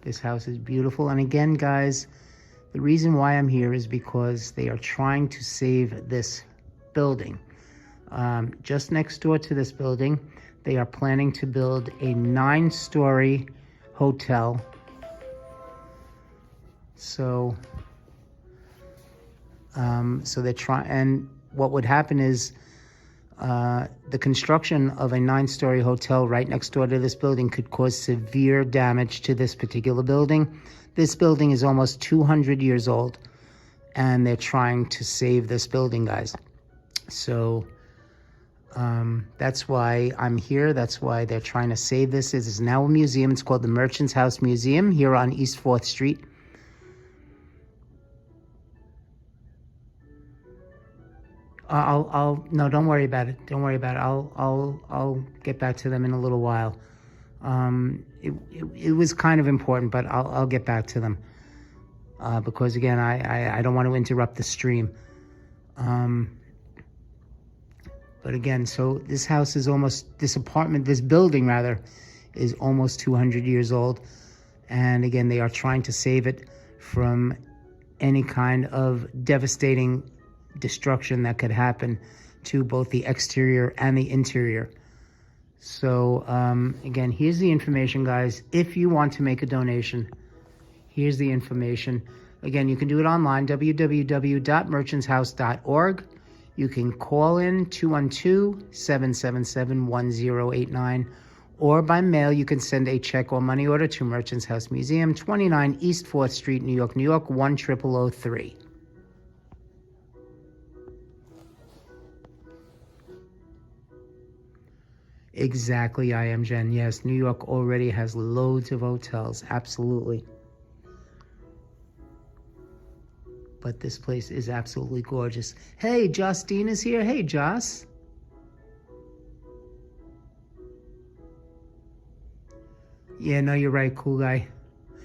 This house is beautiful. And again, guys, the reason why I'm here is because they are trying to save this building. Just next door to this building, they are planning to build a 9-story hotel. So they're trying, and what would happen is the construction of a 9-story hotel right next door to this building could cause severe damage to this particular building. This building is almost 200 years old, and they're trying to save this building, guys. So that's why I'm here. That's why they're trying to save this. It is now a museum. It's called the Merchant's House Museum here on East 4th Street. No, don't worry about it. Don't worry about it. I'll get back to them in a little while. It was kind of important, but I'll get back to them. Because again, I don't want to interrupt the stream. But again, so this house is this building rather, is almost 200 years old. And again, they are trying to save it from any kind of devastating destruction that could happen to both the exterior and the interior. So again, here's the information, guys. If you want to make a donation, here's the information. Again, you can do it online, www.merchantshouse.org. You can call in 212-777-1089, or by mail you can send a check or money order to Merchant's House Museum, 29 East 4th Street, New York, New York, 10003. Exactly, I am Jen. Yes, New York already has loads of hotels, absolutely. But this place is absolutely gorgeous. Hey, Justine is here. Hey, Joss. Yeah, no, you're right, cool guy.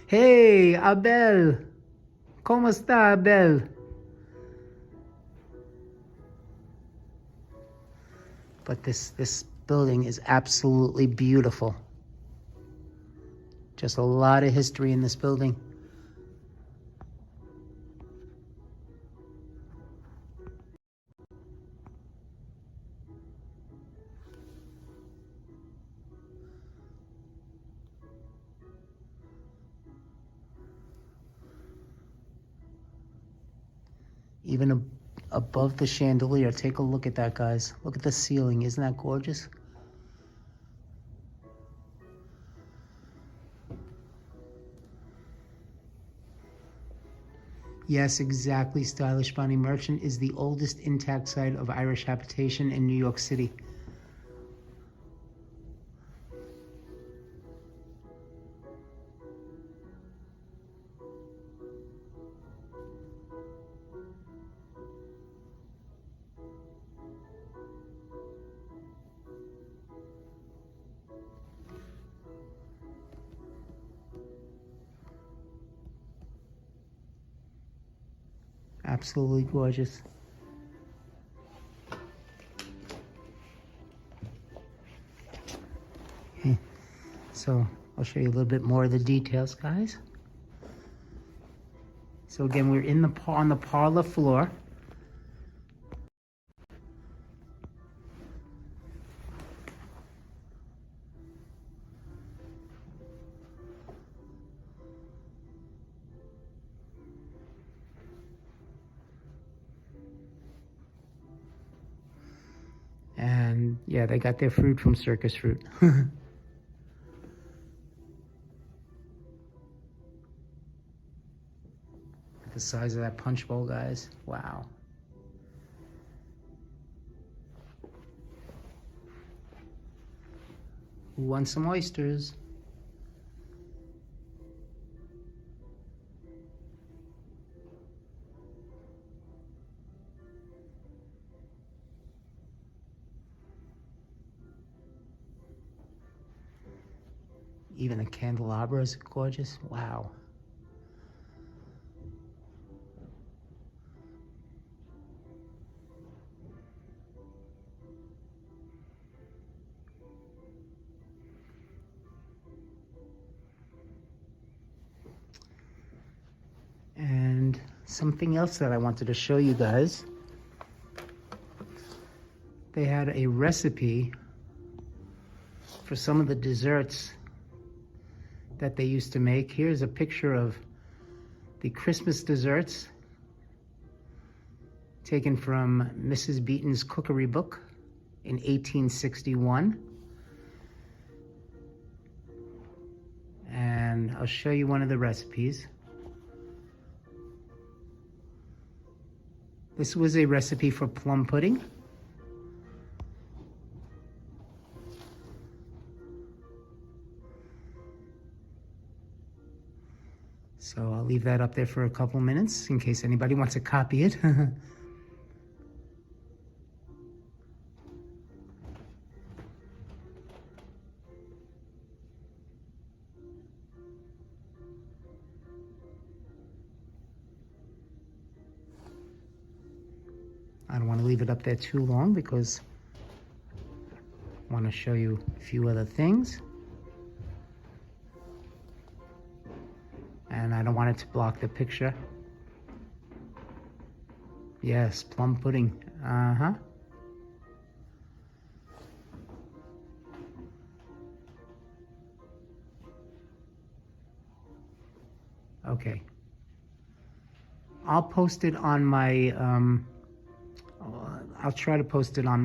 Hey, Abel. ¿Cómo está, Abel? But this building is absolutely beautiful. Just a lot of history in this building. Even above the chandelier, take a look at that, guys. Look at the ceiling. Isn't that gorgeous? Yes, exactly. Stylish Bonnie Merchant is the oldest intact site of Irish habitation in New York City. Absolutely gorgeous. Okay, so I'll show you a little bit more of the details, guys. So again, we're in on the parlor floor. And yeah, they got their fruit from Circus Fruit. The size of that punch bowl, guys. Wow. Who wants some oysters? Even the candelabra is gorgeous. Wow. And something else that I wanted to show you guys. They had a recipe for some of the desserts that they used to make. Here's a picture of the Christmas desserts taken from Mrs. Beaton's cookery book in 1861. And I'll show you one of the recipes. This was a recipe for plum pudding. So I'll leave that up there for a couple minutes in case anybody wants to copy it. I don't want to leave it up there too long because I want to show you a few other things. And I don't want it to block the picture. Yes, plum pudding. Uh-huh. Okay. I'll post it on my, I'll try to post it on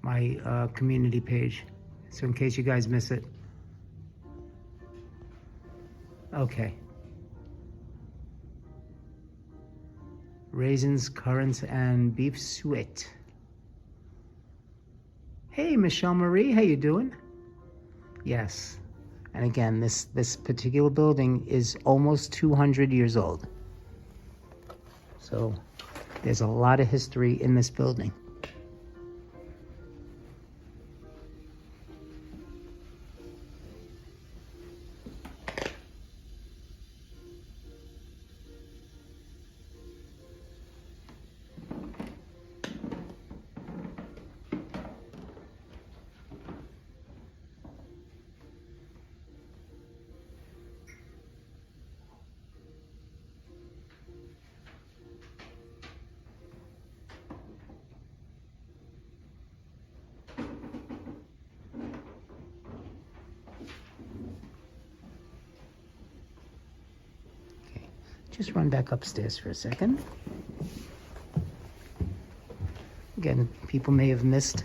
my, community page. So in case you guys miss it. Okay. Raisins, currants, and beef suet. Hey, Michelle Marie, how you doing? Yes. And again, this particular building is almost 200 years old. So there's a lot of history in this building. Just run back upstairs for a second. Again, people may have missed.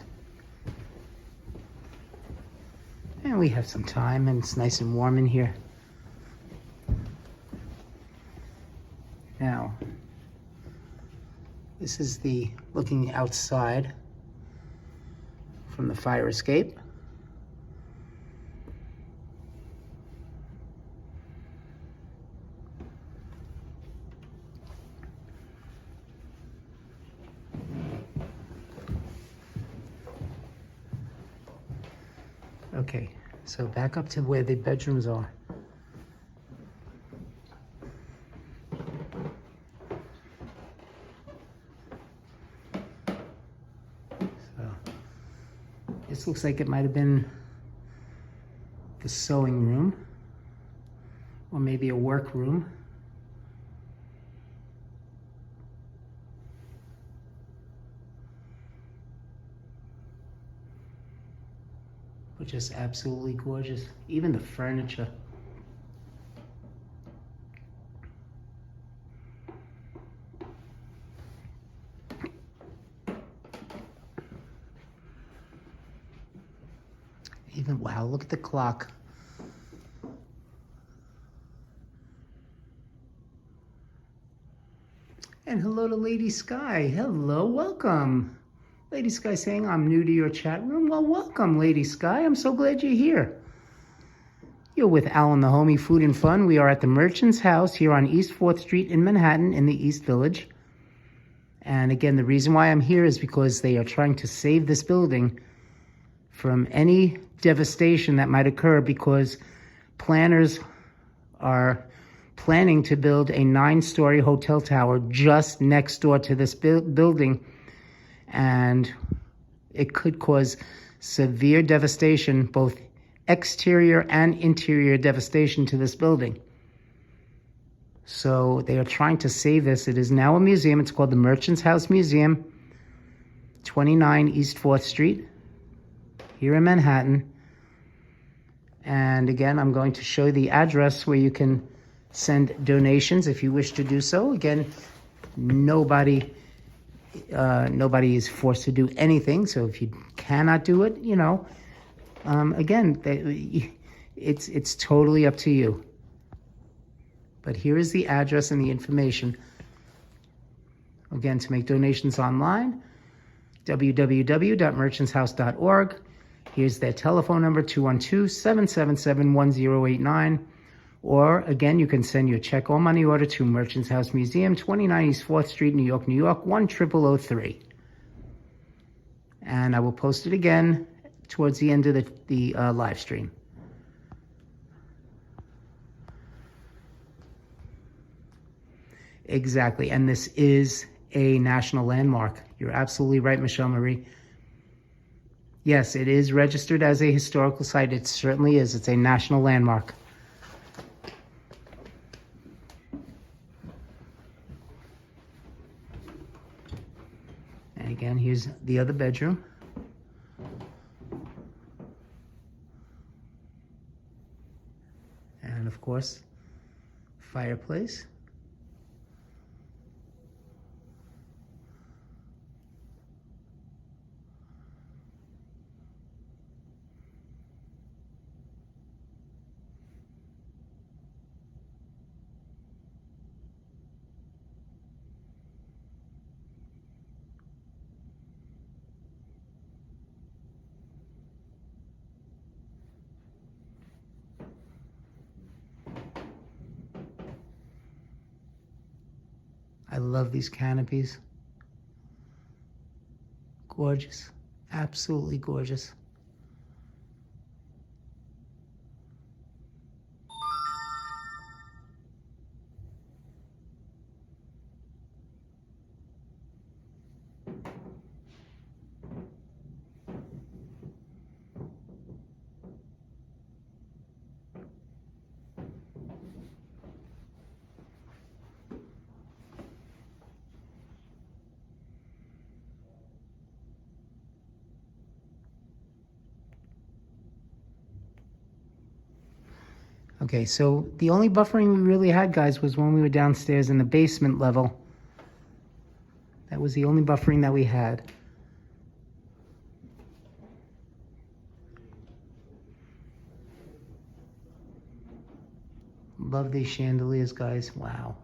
And we have some time and it's nice and warm in here. Now, this is the looking outside from the fire escape. Okay, so back up to where the bedrooms are. So, this looks like it might have been the sewing room, or maybe a work room. But just absolutely gorgeous. Even the furniture. Even, wow, look at the clock. And hello to Lady Sky. Hello, welcome. Lady Sky saying, I'm new to your chat room. Well, welcome, Lady Sky. I'm so glad you're here. You're with Alan the Homie Food and Fun. We are at the Merchant's House here on East 4th Street in Manhattan in the East Village. And again, the reason why I'm here is because they are trying to save this building from any devastation that might occur, because planners are planning to build a 9-story hotel tower just next door to this building. And it could cause severe devastation, both exterior and interior devastation to this building. So they are trying to save this. It is now a museum. It's called the Merchant's House Museum, 29 East 4th Street, here in Manhattan. And again, I'm going to show the address where you can send donations if you wish to do so. Again, nobody is forced to do anything. So if you cannot do it, again, it's totally up to you. But here is the address and the information. Again, to make donations online, www.merchantshouse.org. Here's their telephone number, 212-777-1089. Or, again, you can send your check or money order to Merchant's House Museum, 29 East 4th Street, New York, New York, 10003. And I will post it again towards the end of the live stream. Exactly, and this is a national landmark. You're absolutely right, Michelle Marie. Yes, it is registered as a historical site. It certainly is. It's a national landmark. And again, here's the other bedroom. And of course, fireplace. I love these canopies. Gorgeous. Absolutely gorgeous. Okay, so the only buffering we really had, guys, was when we were downstairs in the basement level. That was the only buffering that we had. Love these chandeliers, guys. Wow.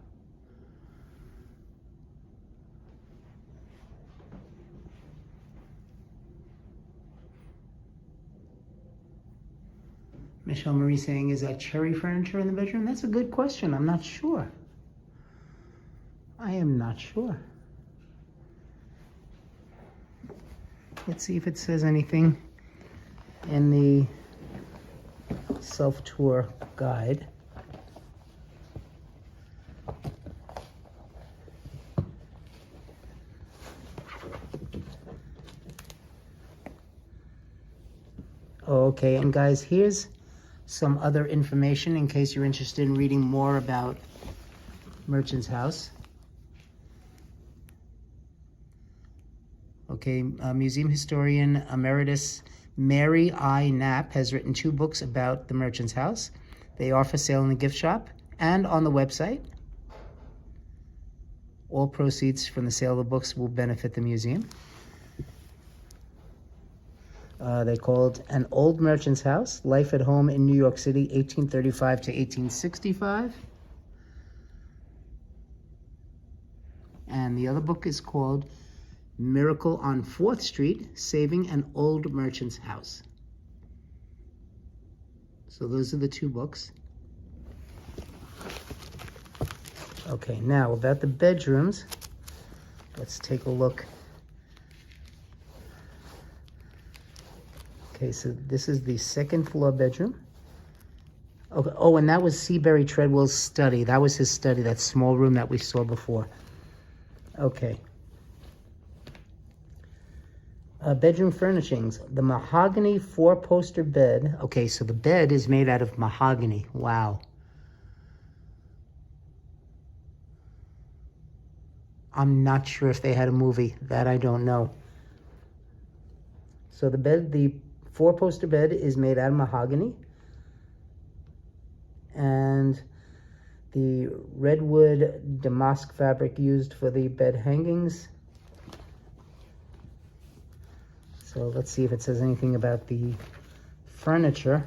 Michelle Marie saying, is that cherry furniture in the bedroom? That's a good question. I'm not sure. I am not sure. Let's see if it says anything in the self-tour guide. Okay, and guys, here's some other information in case you're interested in reading more about Merchant's House. Okay, museum historian emeritus Mary I. Knapp has written 2 books about the Merchant's House. They are for sale in the gift shop and on the website. All proceeds from the sale of the books will benefit the museum. They called An Old Merchant's House, Life at Home in New York City, 1835 to 1865. And the other book is called Miracle on 4th Street, Saving an Old Merchant's House. So those are the 2 books. Okay, now about the bedrooms. Let's take a look. Okay, so this is the 2nd floor bedroom. Okay, oh, and that was Seabury Treadwell's study. That was his study, that small room that we saw before. Okay. Bedroom furnishings. The mahogany 4-poster bed. Okay, so the bed is made out of mahogany. Wow. I'm not sure if they had a movie. That I don't know. So the 4-poster bed is made out of mahogany. And the redwood damask fabric used for the bed hangings. So let's see if it says anything about the furniture.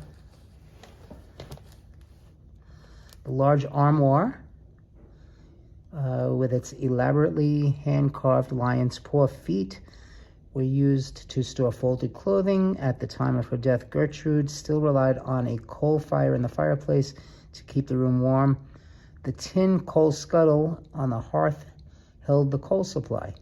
The large armoire with its elaborately hand-carved lion's paw feet were used to store folded clothing. At the time of her death, Gertrude still relied on a coal fire in the fireplace to keep the room warm. The tin coal scuttle on the hearth held the coal supply.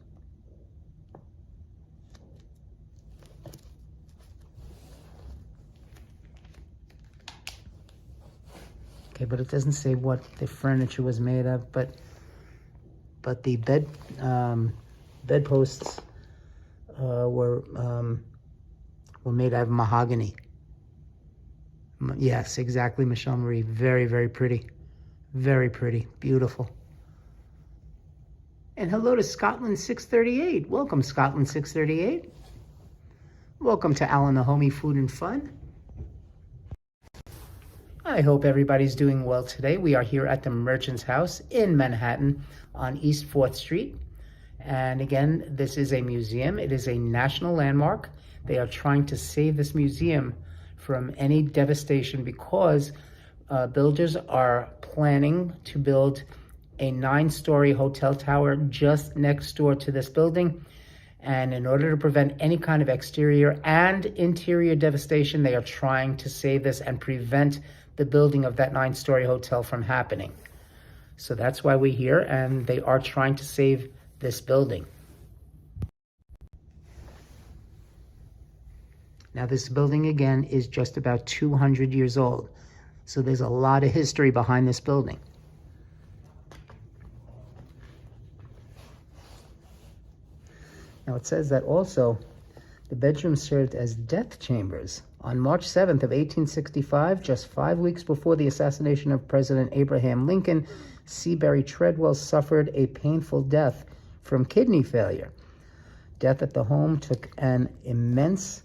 Okay, but it doesn't say what the furniture was made of, but the bedposts were made out of mahogany. Yes, exactly, Michelle Marie. Very, very pretty. Very pretty. Beautiful. And hello to Scotland 638. Welcome, Scotland 638. Welcome to Alan the Homie Food and Fun. I hope everybody's doing well today. We are here at the Merchant's House in Manhattan on East 4th Street. And again, this is a museum. It is a national landmark. They are trying to save this museum from any devastation because builders are planning to build a 9-story hotel tower just next door to this building. And in order to prevent any kind of exterior and interior devastation, they are trying to save this and prevent the building of that 9-story hotel from happening. So that's why we're here, and they are trying to save this building. Now this building again is just about 200 years old. So there's a lot of history behind this building. Now it says that also the bedrooms served as death chambers. On March 7th of 1865, just 5 weeks before the assassination of President Abraham Lincoln, Seabury Treadwell suffered a painful death from kidney failure. Death at the home took an immense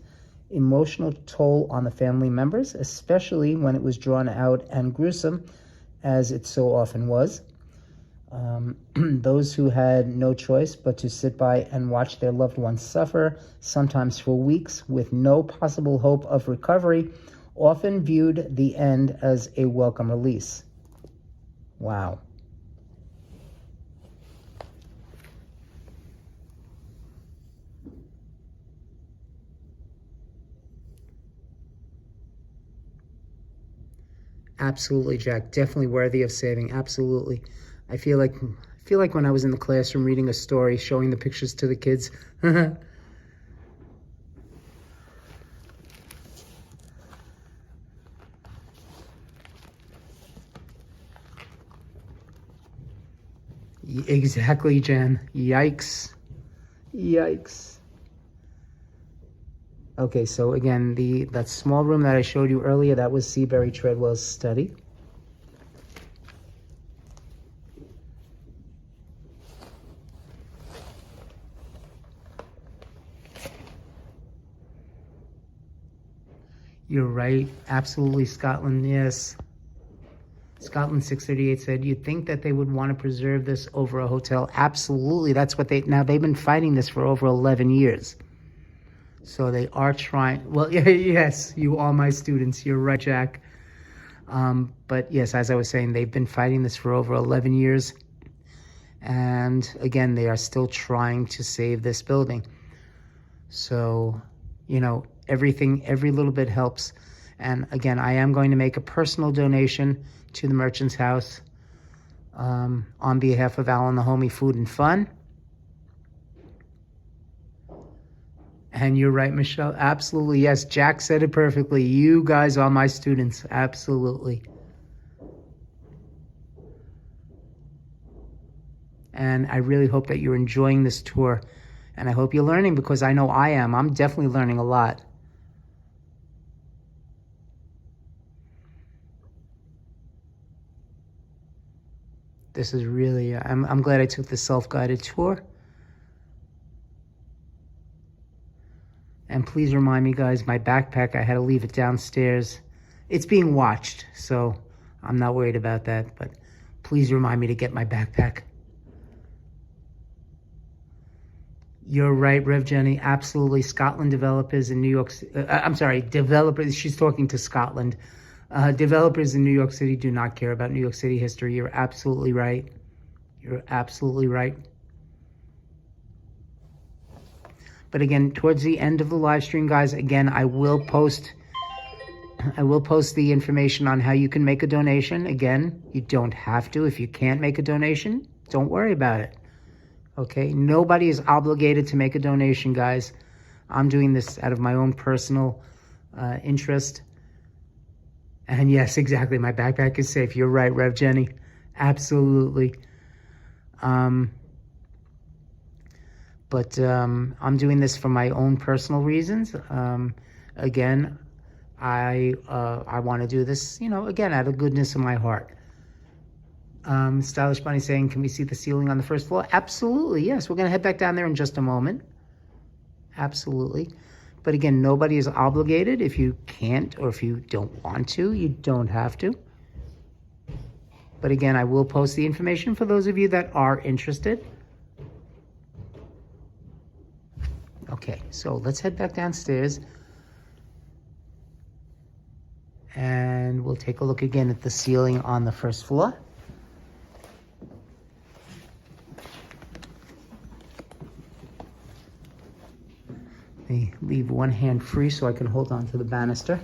emotional toll on the family members, especially when it was drawn out and gruesome, as it so often was. Those who had no choice but to sit by and watch their loved ones suffer, sometimes for weeks with no possible hope of recovery, often viewed the end as a welcome release. Wow. Absolutely, Jack. Definitely worthy of saving. Absolutely. I feel like when I was in the classroom reading a story, showing the pictures to the kids. Exactly, Jen. Yikes. Yikes. Okay, so again, that small room that I showed you earlier, that was Seabury Treadwell's study. You're right. Absolutely, Scotland. Yes. Scotland 638 said, you'd think that they would want to preserve this over a hotel. Absolutely. That's what now they've been fighting this for over 11 years. So they are trying. Well, yes, you are my students. You're right, Jack. But yes, as I was saying, they've been fighting this for over 11 years. And again, they are still trying to save this building. So, every little bit helps. And again, I am going to make a personal donation to the Merchant's House on behalf of Alan the Homie Food and Fun. And you're right, Michelle. Absolutely. Yes, Jack said it perfectly. You guys are my students. Absolutely. And I really hope that you're enjoying this tour. And I hope you're learning, because I know I am. I'm definitely learning a lot. This is really, I'm glad I took the self-guided tour. And please remind me, guys, my backpack, I had to leave it downstairs. It's being watched, so I'm not worried about that. But please remind me to get my backpack. You're right, Rev Jenny. Absolutely. Scotland developers in New York developers. She's talking to Scotland. Developers in New York City do not care about New York City history. You're absolutely right. You're absolutely right. But again, towards the end of the live stream, guys, again, I will post the information on how you can make a donation. Again, you don't have to. If you can't make a donation, don't worry about it. Okay? Nobody is obligated to make a donation, guys. I'm doing this out of my own personal interest. And yes, exactly. My backpack is safe. You're right, Rev Jenny. Absolutely. But I'm doing this for my own personal reasons. Again, I want to do this, again, out of goodness of my heart. Stylish Bunny saying, can we see the ceiling on the first floor? Absolutely, yes. We're going to head back down there in just a moment. Absolutely. But again, nobody is obligated. If you can't or if you don't want to, you don't have to. But again, I will post the information for those of you that are interested. Okay, so let's head back downstairs. And we'll take a look again at the ceiling on the first floor. Let me leave one hand free so I can hold on to the banister.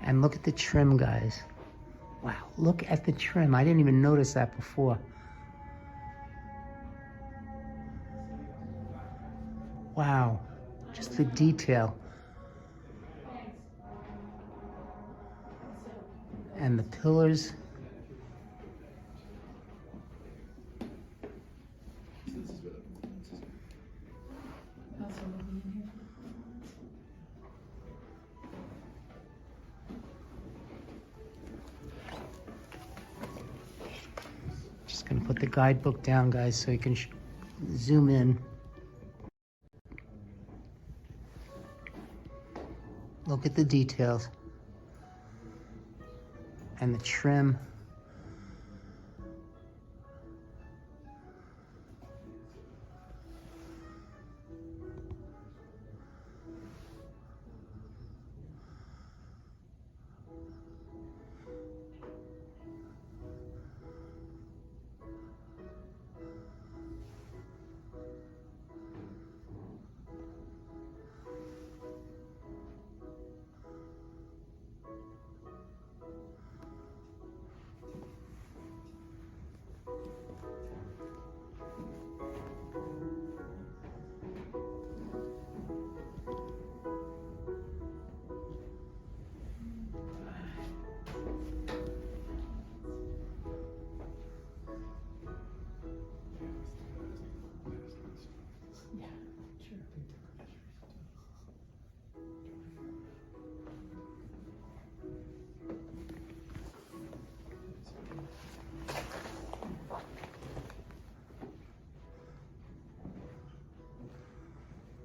And look at the trim, guys. Wow, look at the trim. I didn't even notice that before. Wow, just the detail. And the pillars. Just gonna put the guidebook down, guys, so you can zoom in. Look at the details. And the trim.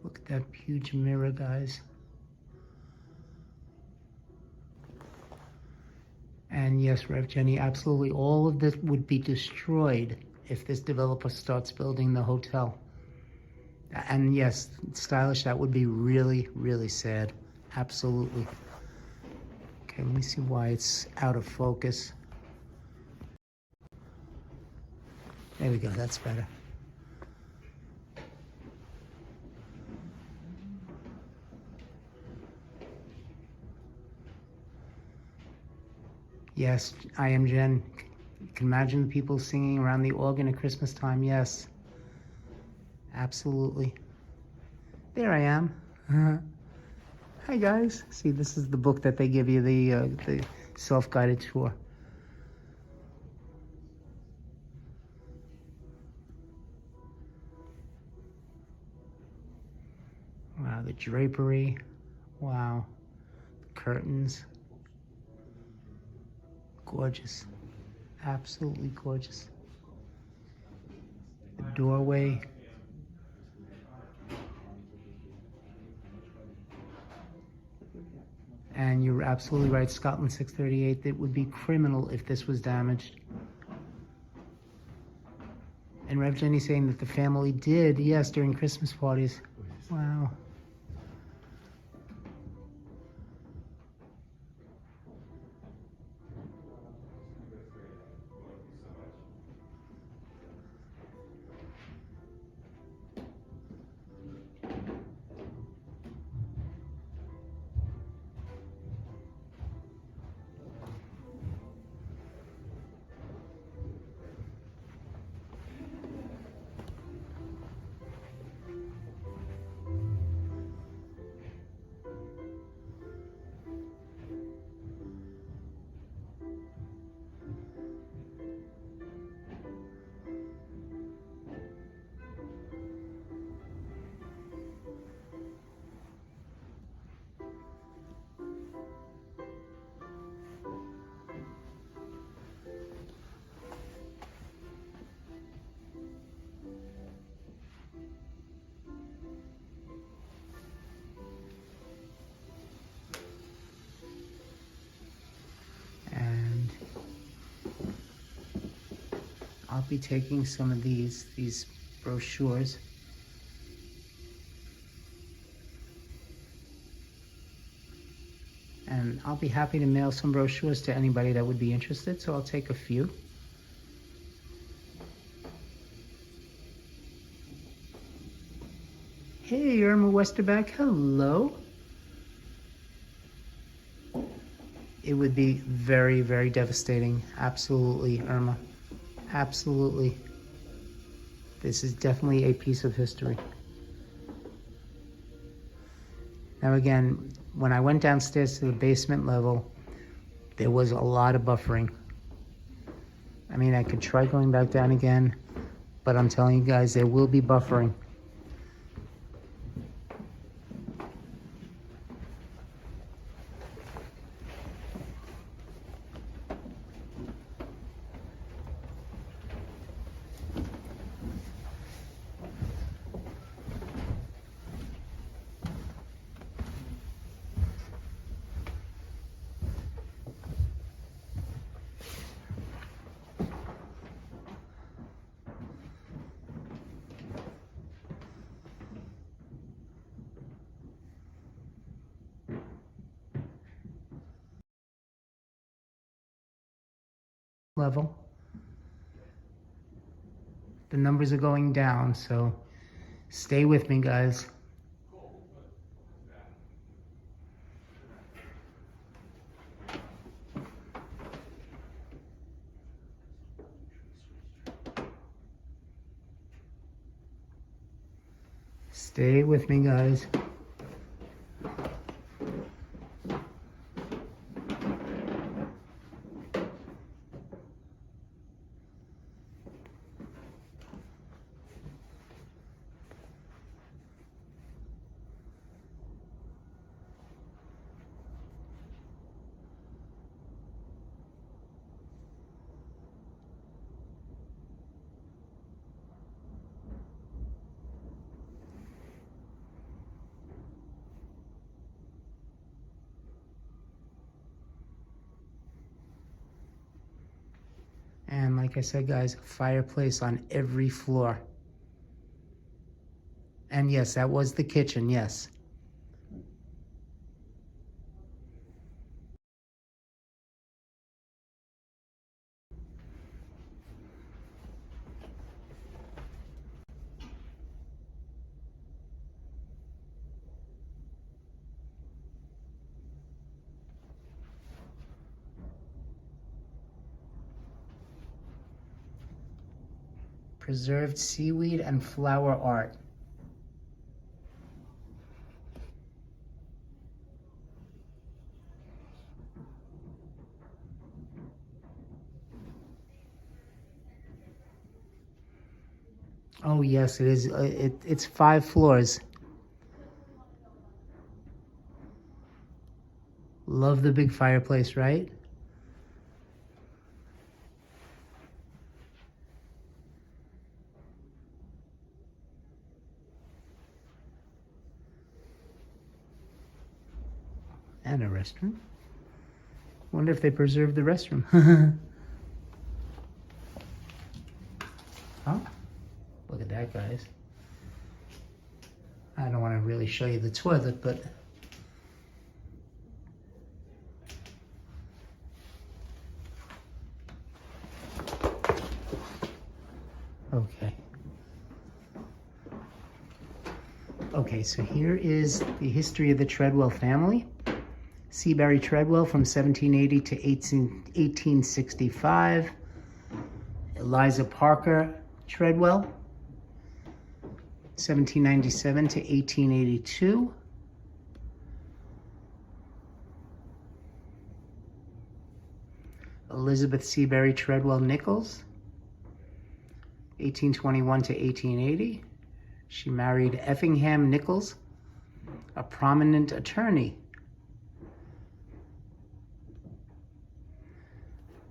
Look at that huge mirror, guys. And yes, Rev Jenny, absolutely all of this would be destroyed if this developer starts building the hotel. And yes, stylish, that would be really, really sad. Absolutely. Okay, let me see why it's out of focus. There we go, that's better. Yes, I am Jen. You can imagine the people singing around the organ at Christmas time. Yes, absolutely. There I am. Hi guys. See, this is the book that they give you, the self-guided tour. Wow, the drapery. Wow, the curtains. Gorgeous. Absolutely gorgeous. The doorway. And you're absolutely right, Scotland 638, it would be criminal if this was damaged. And Rev Jenny saying that the family did, yes, during Christmas parties. Wow. I'll be taking some of these brochures. And I'll be happy to mail some brochures to anybody that would be interested, so I'll take a few. Hey, Irma Westerbeck, hello. It would be very, very devastating. Absolutely, Irma. Absolutely. This is definitely a piece of history. Now again, when I went downstairs to the basement level, there was a lot of buffering. I mean, I could try going back down again, but I'm telling you guys, there will be buffering. level. The numbers are going down, so stay with me, guys. Stay with me, guys. And like I said, guys, fireplace on every floor. And yes, that was the kitchen, yes. Preserved seaweed and flower art. Oh yes, it is. It's 5 floors. Love the big fireplace, right? And a restroom. Wonder if they preserved the restroom. Oh, look at that, guys. I don't want to really show you the toilet, but okay. Okay, so here is the history of the Treadwell family. Seabury Treadwell from 1780 to 1865. Eliza Parker Treadwell, 1797 to 1882. Elizabeth Seabury Treadwell Nichols, 1821 to 1880. She married Effingham Nichols, a prominent attorney.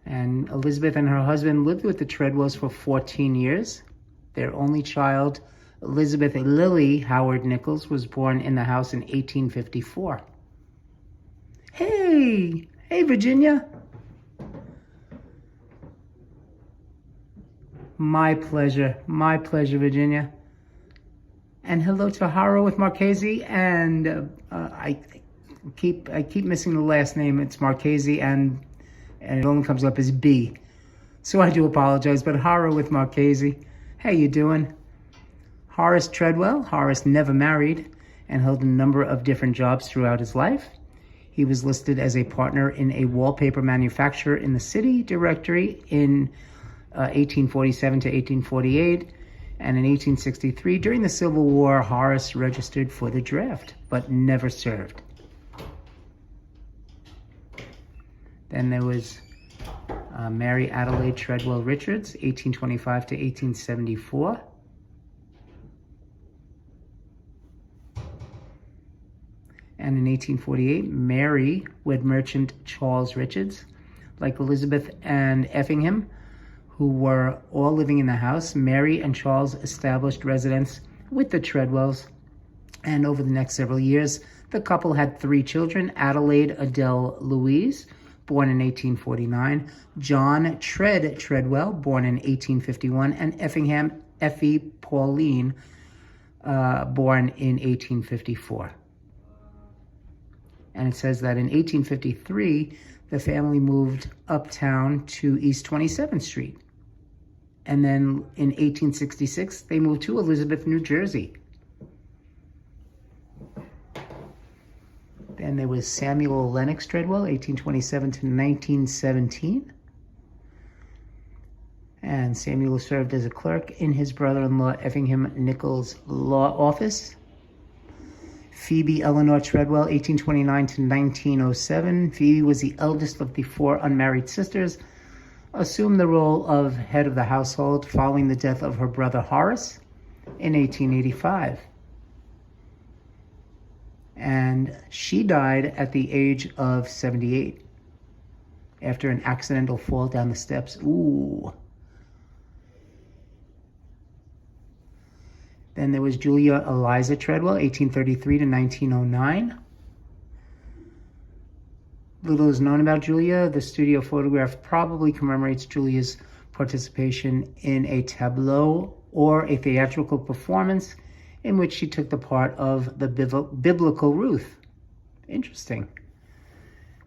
And Elizabeth and her husband lived with the Treadwells for 14 years. Their only child, Elizabeth Lily Howard Nichols, was born in the house in 1854. Hey, Virginia. My pleasure, Virginia. And hello to Haro with Marchese, and I keep missing the last name. It's Marchese, and it only comes up as B. So I do apologize, but Haro with Marchese. How you doing? Horace Treadwell. Horace never married and held a number of different jobs throughout his life. He was listed as a partner in a wallpaper manufacturer in the city directory in 1847 to 1848. And in 1863, during the Civil War, Horace registered for the draft, but never served. Then there was Mary Adelaide Treadwell Richards, 1825 to 1874. And in 1848, Mary wed merchant Charles Richards. Like Elizabeth and Effingham, who were all living in the house, Mary and Charles established residence with the Treadwells. And over the next several years, the couple had 3 children: Adelaide Adele Louise, born in 1849, John Treadwell, born in 1851, and Effingham Effie Pauline, born in 1854. And it says that in 1853, the family moved uptown to East 27th Street. And then in 1866, they moved to Elizabeth, New Jersey. Then there was Samuel Lennox Treadwell, 1827 to 1917. And Samuel served as a clerk in his brother-in-law Effingham Nichols' law office. Phoebe Eleanor Treadwell, 1829 to 1907. Phoebe was the eldest of the 4 unmarried sisters, assumed the role of head of the household following the death of her brother Horace in 1885. And she died at the age of 78 after an accidental fall down the steps. Ooh. Then there was Julia Eliza Treadwell, 1833 to 1909. Little is known about Julia. The studio photograph probably commemorates Julia's participation in a tableau or a theatrical performance in which she took the part of the biblical Ruth. Interesting.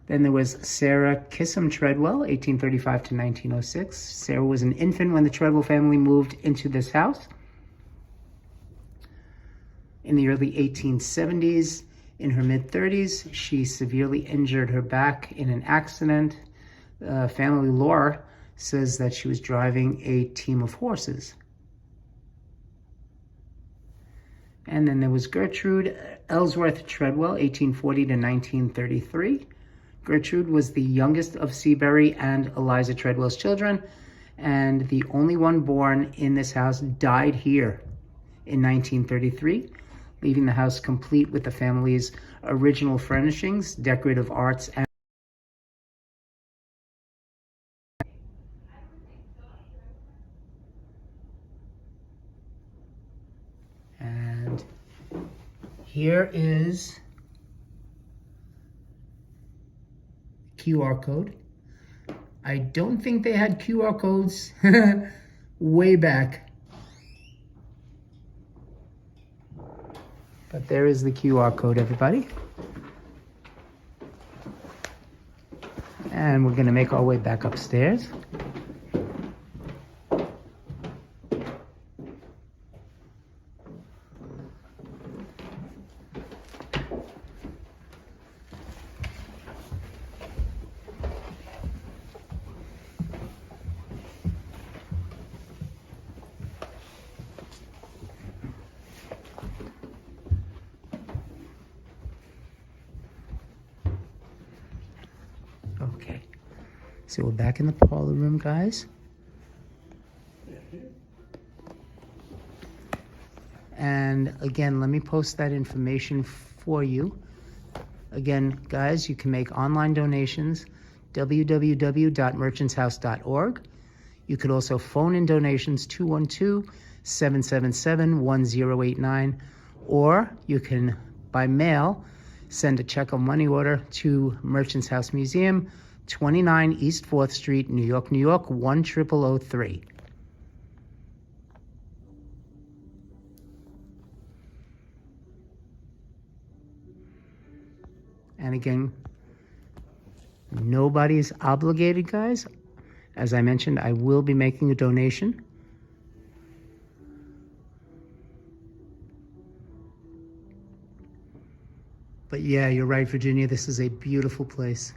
Then there was Sarah Kissam Treadwell, 1835 to 1906. Sarah was an infant when the Treadwell family moved into this house. In the early 1870s, in her mid-30s, she severely injured her back in an accident. Family lore says that she was driving a team of horses. And then there was Gertrude Ellsworth Treadwell, 1840 to 1933. Gertrude was the youngest of Seabury and Eliza Treadwell's children, and the only one born in this house died here in 1933. Leaving the house complete with the family's original furnishings, decorative arts, and here is QR code. I don't think they had QR codes way back. But there is the QR code, everybody. And we're gonna make our way back upstairs. Okay, so we're back in the parlor room, guys. And again, let me post that information for you. Again, guys, you can make online donations, www.merchantshouse.org. You could also phone in donations, 212-777-1089, or you can, by mail, send a check or money order to Merchants House Museum, 29 East 4th Street, New York, New York, 10003. And again, nobody is obligated, guys. As I mentioned, I will be making a donation. But yeah, you're right, Virginia. This is a beautiful place.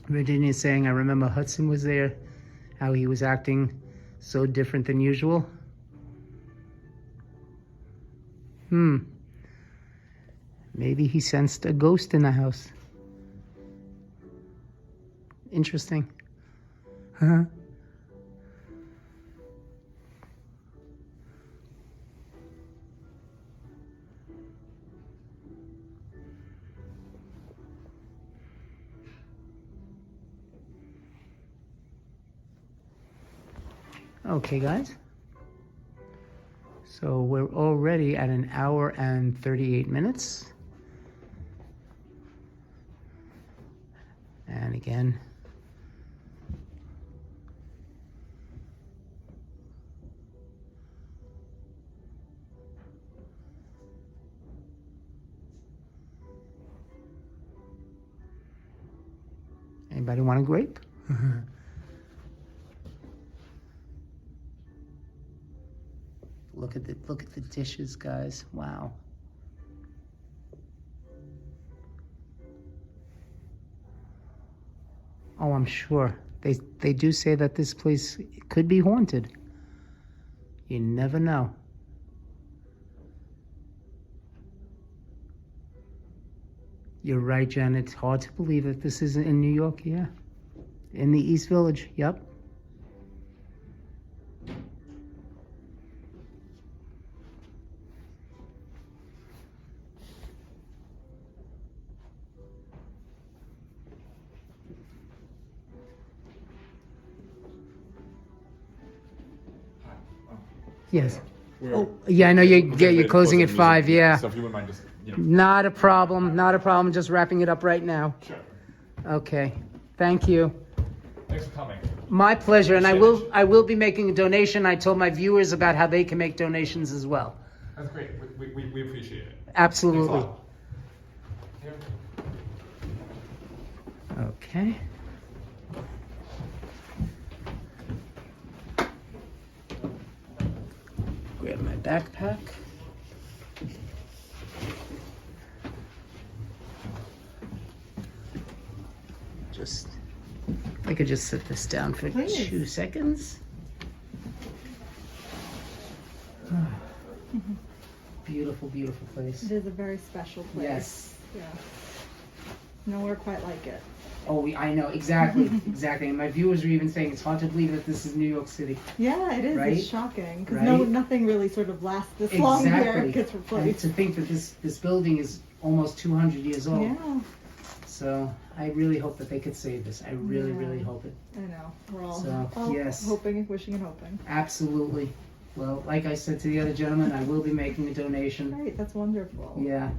Virginia is saying, I remember Hudson was there, how he was acting so different than usual. Maybe he sensed a ghost in the house. Interesting. Huh? Okay, guys. So we're already at an hour and 38 minutes. And again, Anybody want a grape? Look at the dishes, guys. Wow. Oh, I'm sure. They do say that this place could be haunted. You never know. You're right, Jen. It's hard to believe that this is in New York, yeah. In the East Village, yep. Yes. Oh, yeah, I know you're closing at 5, yeah. So if you wouldn't mind just, Not a problem, not a problem. Just wrapping it up right now. Sure. Okay. Thank you. Thanks for coming. My pleasure, and I will be making a donation. I told my viewers about how they can make donations as well. That's great. We appreciate it. Absolutely. Thanks a lot. Okay. Grab my backpack. I could just sit this down for 2 seconds. Beautiful, beautiful place. It is a very special place. Yes. Yeah. Nowhere quite like it. Oh, I know, exactly, exactly. And my viewers are even saying it's hard to believe that this is New York City. Yeah, it is. Right? It's shocking because Right? nothing really sort of lasts this long here. It gets And replaced. to think that this building is almost 200 years old. Yeah, So I really hope that they could save this. I really, Yeah. really hope it. I know. We're all, So, yes. hoping, wishing, and hoping. Absolutely. Well, like I said to the other gentleman, I will be making a donation. Great, that's wonderful. Yeah.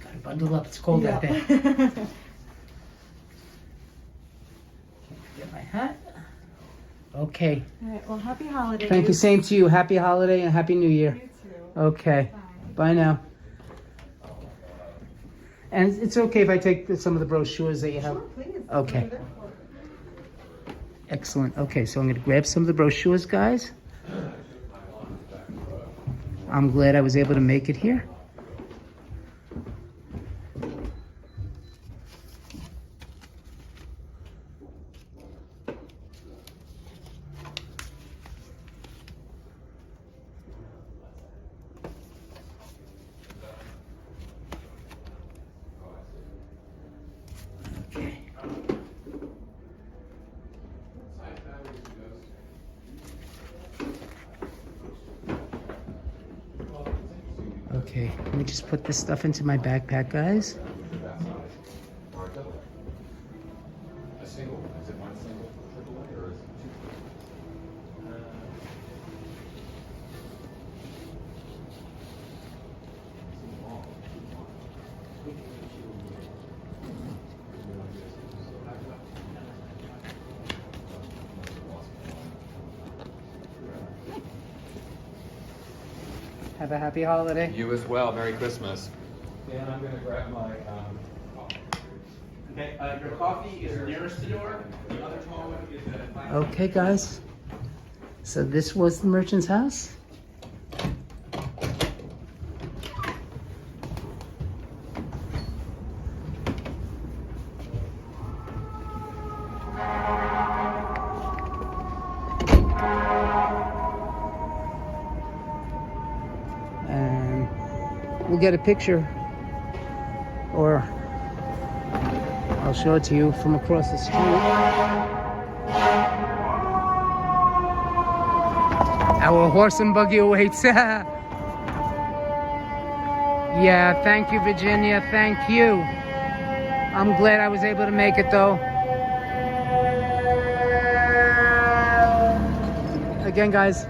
Gotta bundle up. It's cold out there. Get my hat. Okay. All right, well, happy holidays. Thank you. Same to you. Happy holiday and happy New Year. You too. Okay. Bye. Bye now. And it's okay if I take some of the brochures that you have. Sure, please. Okay. Excellent. Okay, so I'm going to grab some of the brochures, guys. I'm glad I was able to make it here. Okay. Okay, let me just put this stuff into my backpack, guys. A single? Is it one single triple or is it Have a happy holiday. You as well. Merry Christmas. Dan, I'm gonna grab my coffee. Okay, your coffee is nearest the door. The other phone is at Okay, guys. So this was the merchant's house. And we'll get a picture, or I'll show it to you from across the street. Our horse and buggy awaits. Yeah, thank you, Virginia. Thank you. I'm glad I was able to make it, though. Again, guys,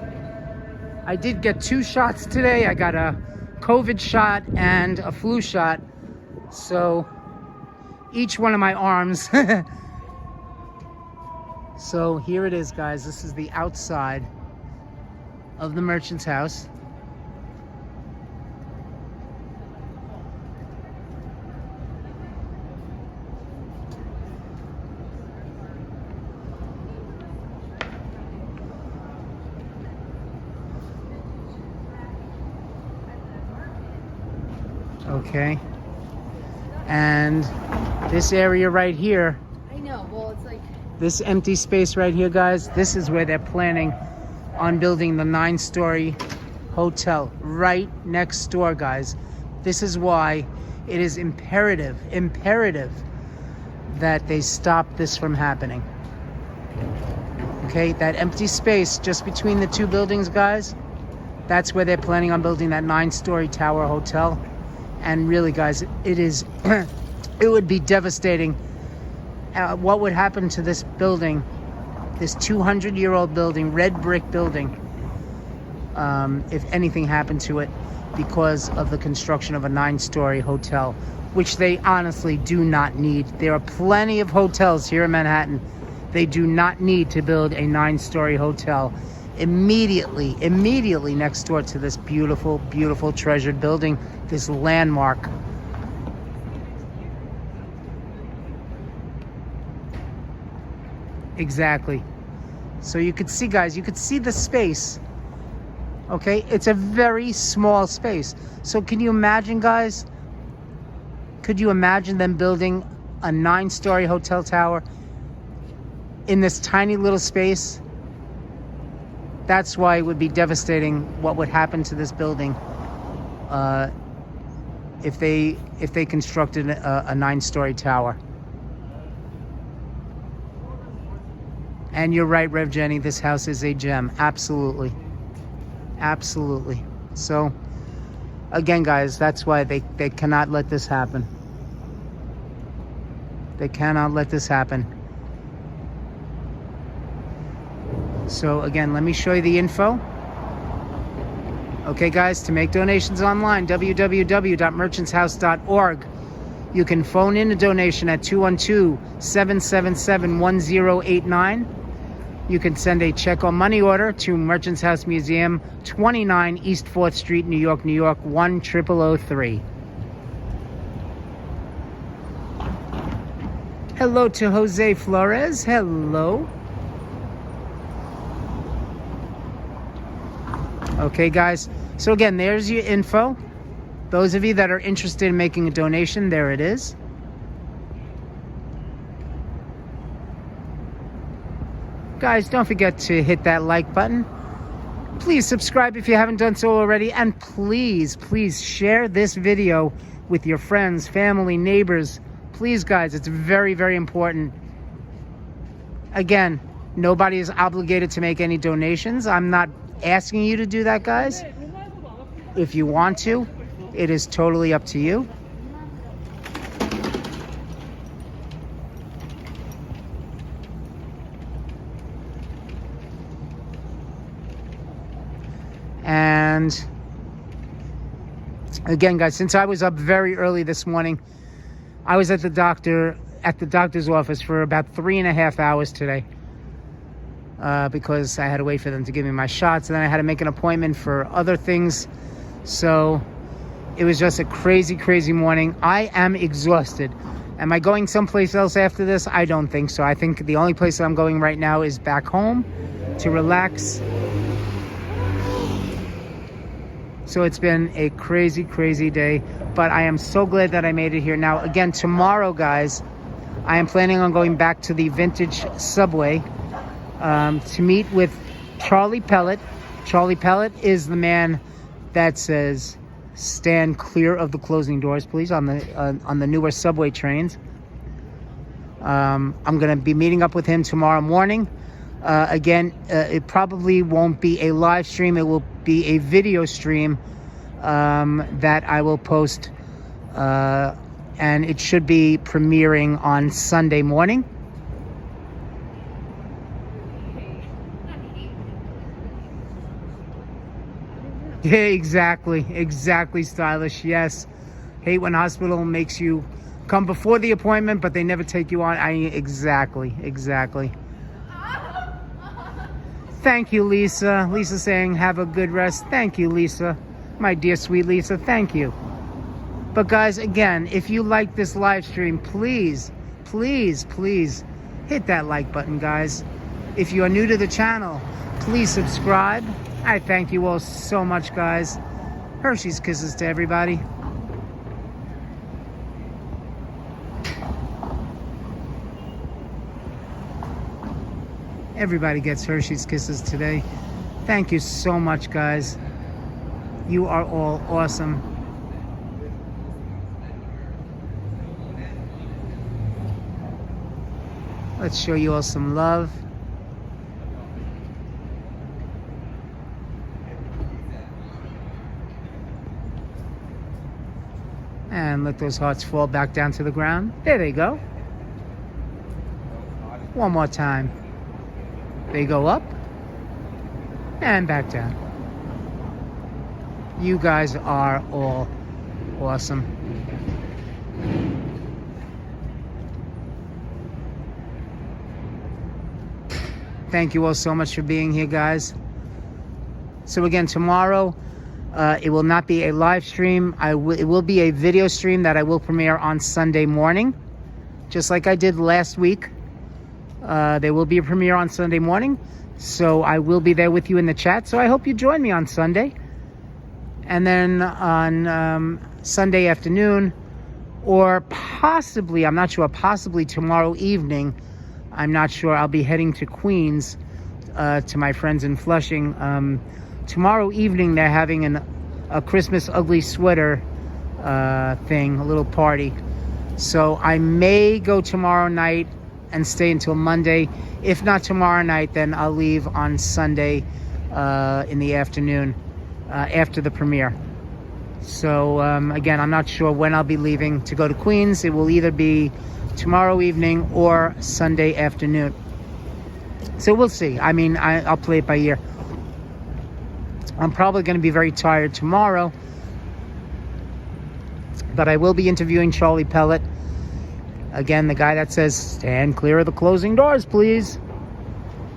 I did get 2 shots today. I got a COVID shot and a flu shot. So each one of my arms. So here it is, guys. This is the outside of the merchant's house. Okay. And this area right here, I know. Well, it's like this empty space right here, guys, this is where they're planning on building the 9-story hotel right next door, guys. This is why it is imperative that they stop this from happening. Okay, that empty space just between the two buildings, guys, that's where they're planning on building that 9-story tower hotel. And really, guys, it is it would be devastating. What would happen to this building, this 200-year-old building, red brick building, if anything happened to it because of the construction of a 9-story hotel, which they honestly do not need. There are plenty of hotels here in Manhattan. They do not need to build a 9-story hotel immediately next door to this beautiful, beautiful treasured building, this landmark. Exactly. So you could see, guys, you could see the space. Okay, it's a very small space. So can you imagine, guys? Could you imagine them building a 9-story hotel tower in this tiny little space? That's why it would be devastating what would happen to this building if they constructed a 9-story tower. And you're right, Rev Jenny, this house is a gem. Absolutely. Absolutely. So, again, guys, that's why they cannot let this happen. They cannot let this happen. So, again, let me show you the info. Okay, guys, to make donations online, www.merchantshouse.org. You can phone in a donation at 212-777-1089. You can send a check or money order to Merchants House Museum, 29 East 4th Street, New York, 10003. Hello to Jose Flores. Hello. Okay, guys. So again, there's your info. Those of you that are interested in making a donation, there it is. Guys, don't forget to hit that like button. Please subscribe if you haven't done so already. And please, please share this video with your friends, family, neighbors. Please, guys, it's very, very important. Again, nobody is obligated to make any donations. I'm not asking you to do that, guys. If you want to, it is totally up to you. And again, guys, since I was up very early this morning, I was at the doctor's office for about 3.5 hours today. Because I had to wait for them to give me my shots, and then I had to make an appointment for other things. So it was just a crazy, crazy morning. I am exhausted. Am I going someplace else after this? I don't think so. I think the only place that I'm going right now is back home to relax. So it's been a crazy, crazy day, but I am so glad that I made it here. Now, again, tomorrow, guys, I am planning on going back to the vintage subway to meet with Charlie Pellet. Charlie Pellet is the man that says, "Stand clear of the closing doors, please," on the newer subway trains. I'm going to be meeting up with him tomorrow morning. Again, it probably won't be a live stream. It will be a video stream that I will post, and it should be premiering on Sunday morning. Yeah, exactly, Stylish. Yes. Hate when hospital makes you come before the appointment, but they never take you on. Exactly. Thank you, Lisa. Lisa saying, have a good rest. Thank you, Lisa. My dear, sweet Lisa, thank you. But guys, again, if you like this live stream, please hit that like button, guys. If you are new to the channel, please subscribe. I thank you all so much, guys. Hershey's kisses to everybody. Everybody gets Hershey's Kisses today. Thank you so much, guys. You are all awesome. Let's show you all some love. And let those hearts fall back down to the ground. There they go. One more time. They go up and back down. You guys are all awesome. Thank you all so much for being here, guys. So again, tomorrow, it will not be a live stream. It will be a video stream that I will premiere on Sunday morning, just like I did last week. There will be a premiere on Sunday morning, so I will be there with you in the chat. So I hope you join me on Sunday. And then on Sunday afternoon, or possibly, I'm not sure, possibly tomorrow evening, I'm not sure, I'll be heading to Queens to my friends in Flushing. Tomorrow evening, they're having a Christmas ugly sweater thing, a little party. So I may go tomorrow night and stay until Monday. If not tomorrow night, then I'll leave on Sunday in the afternoon after the premiere. So again, I'm not sure when I'll be leaving to go to Queens. It will either be tomorrow evening or Sunday afternoon. So we'll see. I mean, I'll play it by ear. I'm probably going to be very tired tomorrow, but I will be interviewing Charlie Pellet. Again, the guy that says, "Stand clear of the closing doors, please."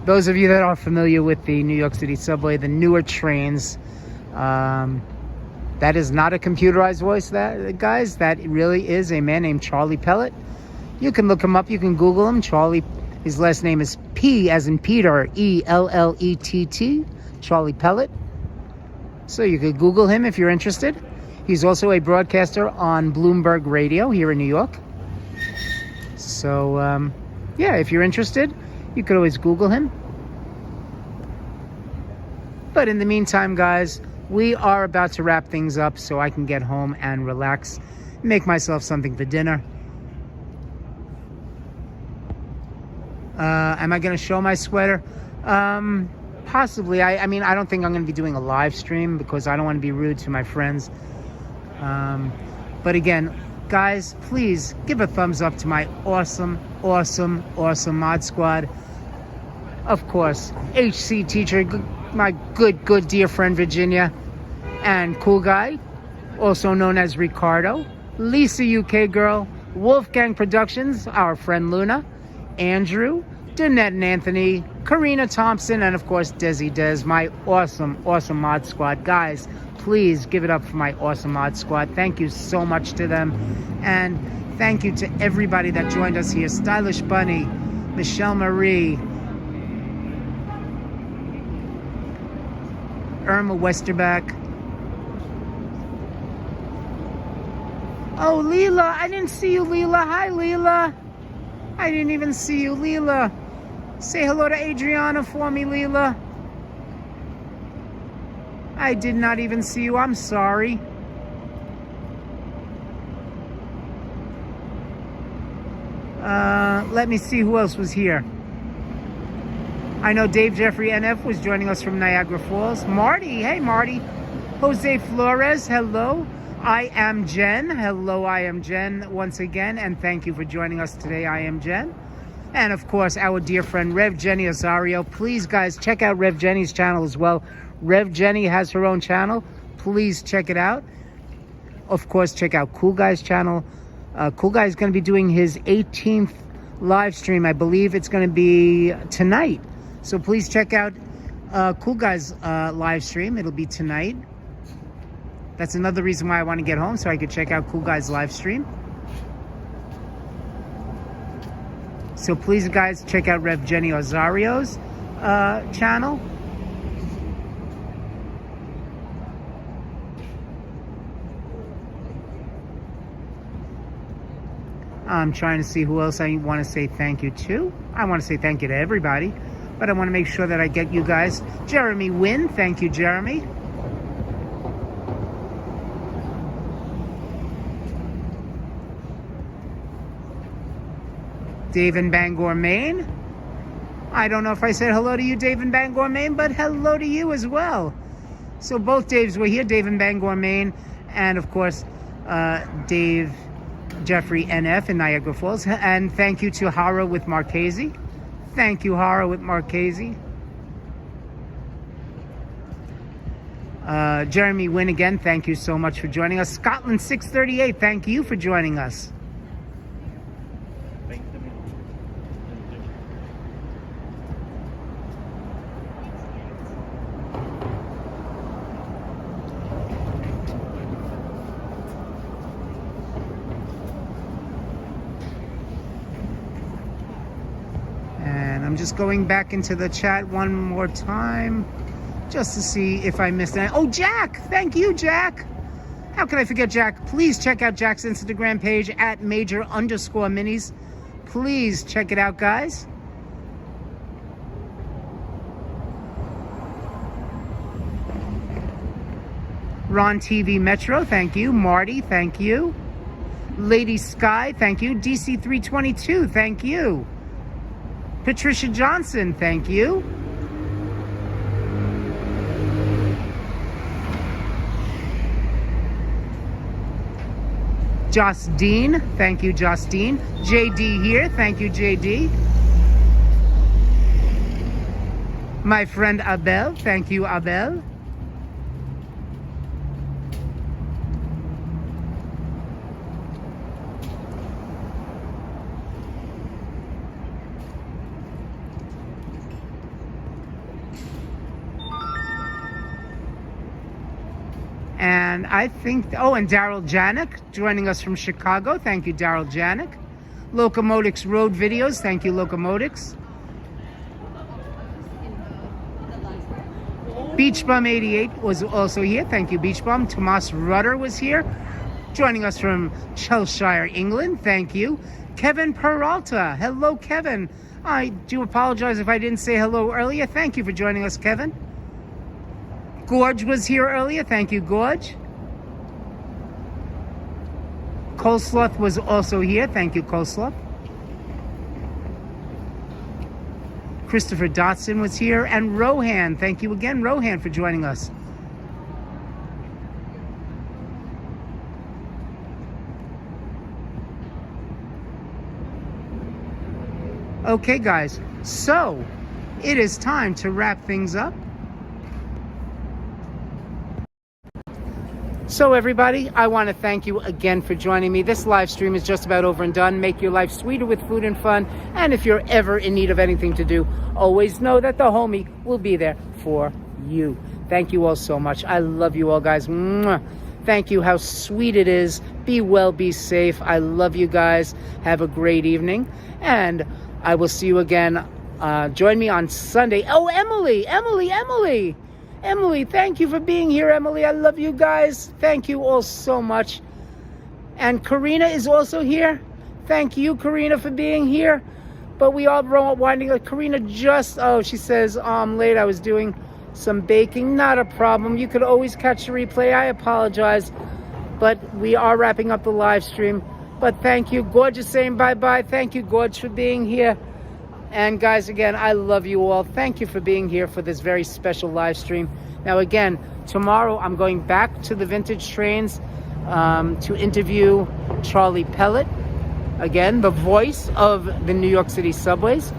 Those of you that are familiar with the New York City subway, the newer trains, that is not a computerized voice, that guys. That really is a man named Charlie Pellet. You can look him up. You can Google him. Charlie, his last name is P as in Peter, E-L-L-E-T-T, Charlie Pellet. So you could Google him if you're interested. He's also a broadcaster on Bloomberg Radio here in New York. So, yeah, if you're interested, you could always Google him. But in the meantime, guys, we are about to wrap things up so I can get home and relax, make myself something for dinner. Am I going to show my sweater? Possibly. I mean, I don't think I'm going to be doing a live stream because I don't want to be rude to my friends. But again, guys, please give a thumbs up to my awesome mod squad. Of course, HC teacher, my good dear friend Virginia, and Cool Guy, also known as Ricardo, Lisa UK Girl, Wolfgang Productions, our friend Luna, Andrew, Danette and Anthony, Karina Thompson, and of course Desi Des, my awesome mod squad. Guys, please give it up for my awesome mod squad. Thank you so much to them, and thank you to everybody that joined us here. Stylish Bunny, Michelle Marie, Irma Westerback. Oh, Leela, I didn't see you, Leela. Hi, Leela. I didn't even see you, Leela. Say hello to Adriana for me, Leela. I did not even see you. I'm sorry. Let me see who else was here. I know Dave Jeffrey NF was joining us from Niagara Falls. Marty, hey Marty. Jose Flores, hello. I am Jen. Hello, I am Jen once again, and thank you for joining us today, I am Jen. And of course, our dear friend Rev Jenny Osario. Please, guys, check out Rev Jenny's channel as well. Rev Jenny has her own channel. Please check it out. Of course, check out Cool Guy's channel. Cool Guy is going to be doing his 18th live stream. I believe it's going to be tonight. So please check out Cool Guy's live stream. It'll be tonight. That's another reason why I want to get home, so I could check out Cool Guy's live stream. So please, guys, check out Rev Jenny Osario's channel. I'm trying to see who else I want to say thank you to. I want to say thank you to everybody. but I want to make sure that I get you guys. Jeremy Wynn, thank you, Jeremy. Dave in Bangor, Maine. I don't know if I said hello to you, Dave in Bangor, Maine, but hello to you as well. So both Daves were here, Dave in Bangor, Maine, and of course, Dave Jeffrey NF in Niagara Falls. And thank you to Hara with Marchese. Thank you, Hara with Marchese. Jeremy Wynn again, thank you so much for joining us. Scotland 638, thank you for joining us. I'm just going back into the chat one more time just to see if I missed that. Oh, Jack! Thank you, Jack! How can I forget Jack? Please check out Jack's Instagram page at major_minis. Please check it out, guys. Ron TV Metro, thank you. Marty, thank you. Lady Sky, thank you. DC322, thank you. Patricia Johnson, thank you. Justine, thank you, Justine. JD here, thank you, JD. My friend Abel, thank you, Abel. And I think, oh, and Daryl Janik joining us from Chicago. Thank you, Daryl Janik. Locomotics Road Videos. Thank you, Locomotics. Beach Bum 88 was also here. Thank you, Beach Bum. Tomas Rudder was here, joining us from Cheshire, England. Thank you. Kevin Peralta. Hello, Kevin. I do apologize if I didn't say hello earlier. Thank you for joining us, Kevin. Gorge was here earlier. Thank you, Gorge. Coleslaw was also here. Thank you, Coleslaw. Christopher Dotson was here. And Rohan. Thank you again, Rohan, for joining us. Okay, guys. So, it is time to wrap things up. So everybody, I want to thank you again for joining me. This live stream is just about over and done. Make your life sweeter with food and fun. And if you're ever in need of anything to do, always know that the homie will be there for you. Thank you all so much. I love you all, guys. Mwah. Thank you. How sweet it is. Be well, be safe. I love you guys. Have a great evening. And I will see you again. Join me on Sunday. Oh, Emily, thank you for being here, Emily. I love you guys. Thank you all so much. And Karina is also here. Thank you, Karina, for being here. But we all winding up. Karina just, she says, late. I was doing some baking. Not a problem. You could always catch the replay. I apologize. But we are wrapping up the live stream. But thank you. Gorge is saying bye-bye. Thank you, Gorge, for being here. And guys, again, I love you all. Thank you for being here for this very special live stream. Now, again, tomorrow I'm going back to the Vintage Trains to interview Charlie Pellet. Again, the voice of the New York City subways.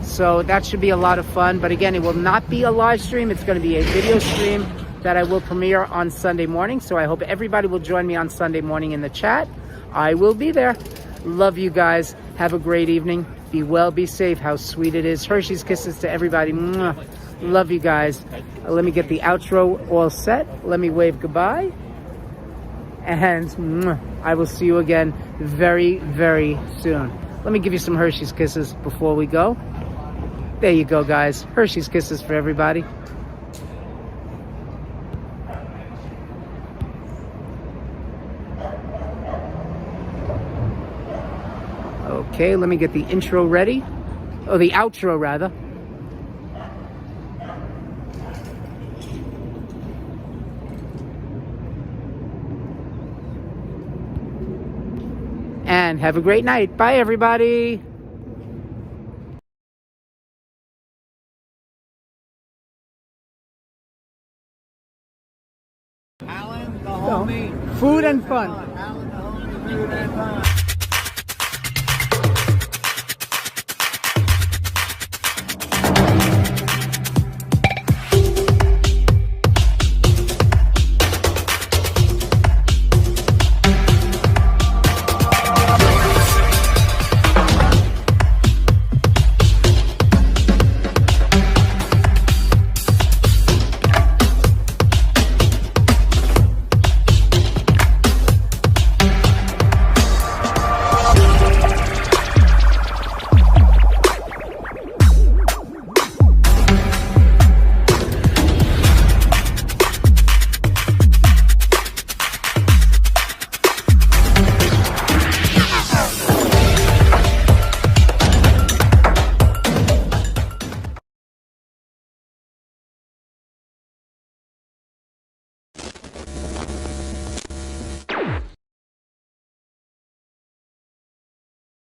So that should be a lot of fun. But again, it will not be a live stream. It's going to be a video stream that I will premiere on Sunday morning. So I hope everybody will join me on Sunday morning in the chat. I will be there. Love you guys. Have a great evening. Be well, be safe. How sweet it is. Hershey's kisses to everybody. Mwah. Love you guys. Let me get the outro all set. Let me wave goodbye. And mwah, I will see you again very, very soon. Let me give you some Hershey's kisses before we go. There you go, guys. Hershey's kisses for everybody. Okay, let me get the intro ready. Oh, the outro, rather. and have a great night. Bye, everybody. Alan, the homie. Food and fun. Alan, the homie, food and fun.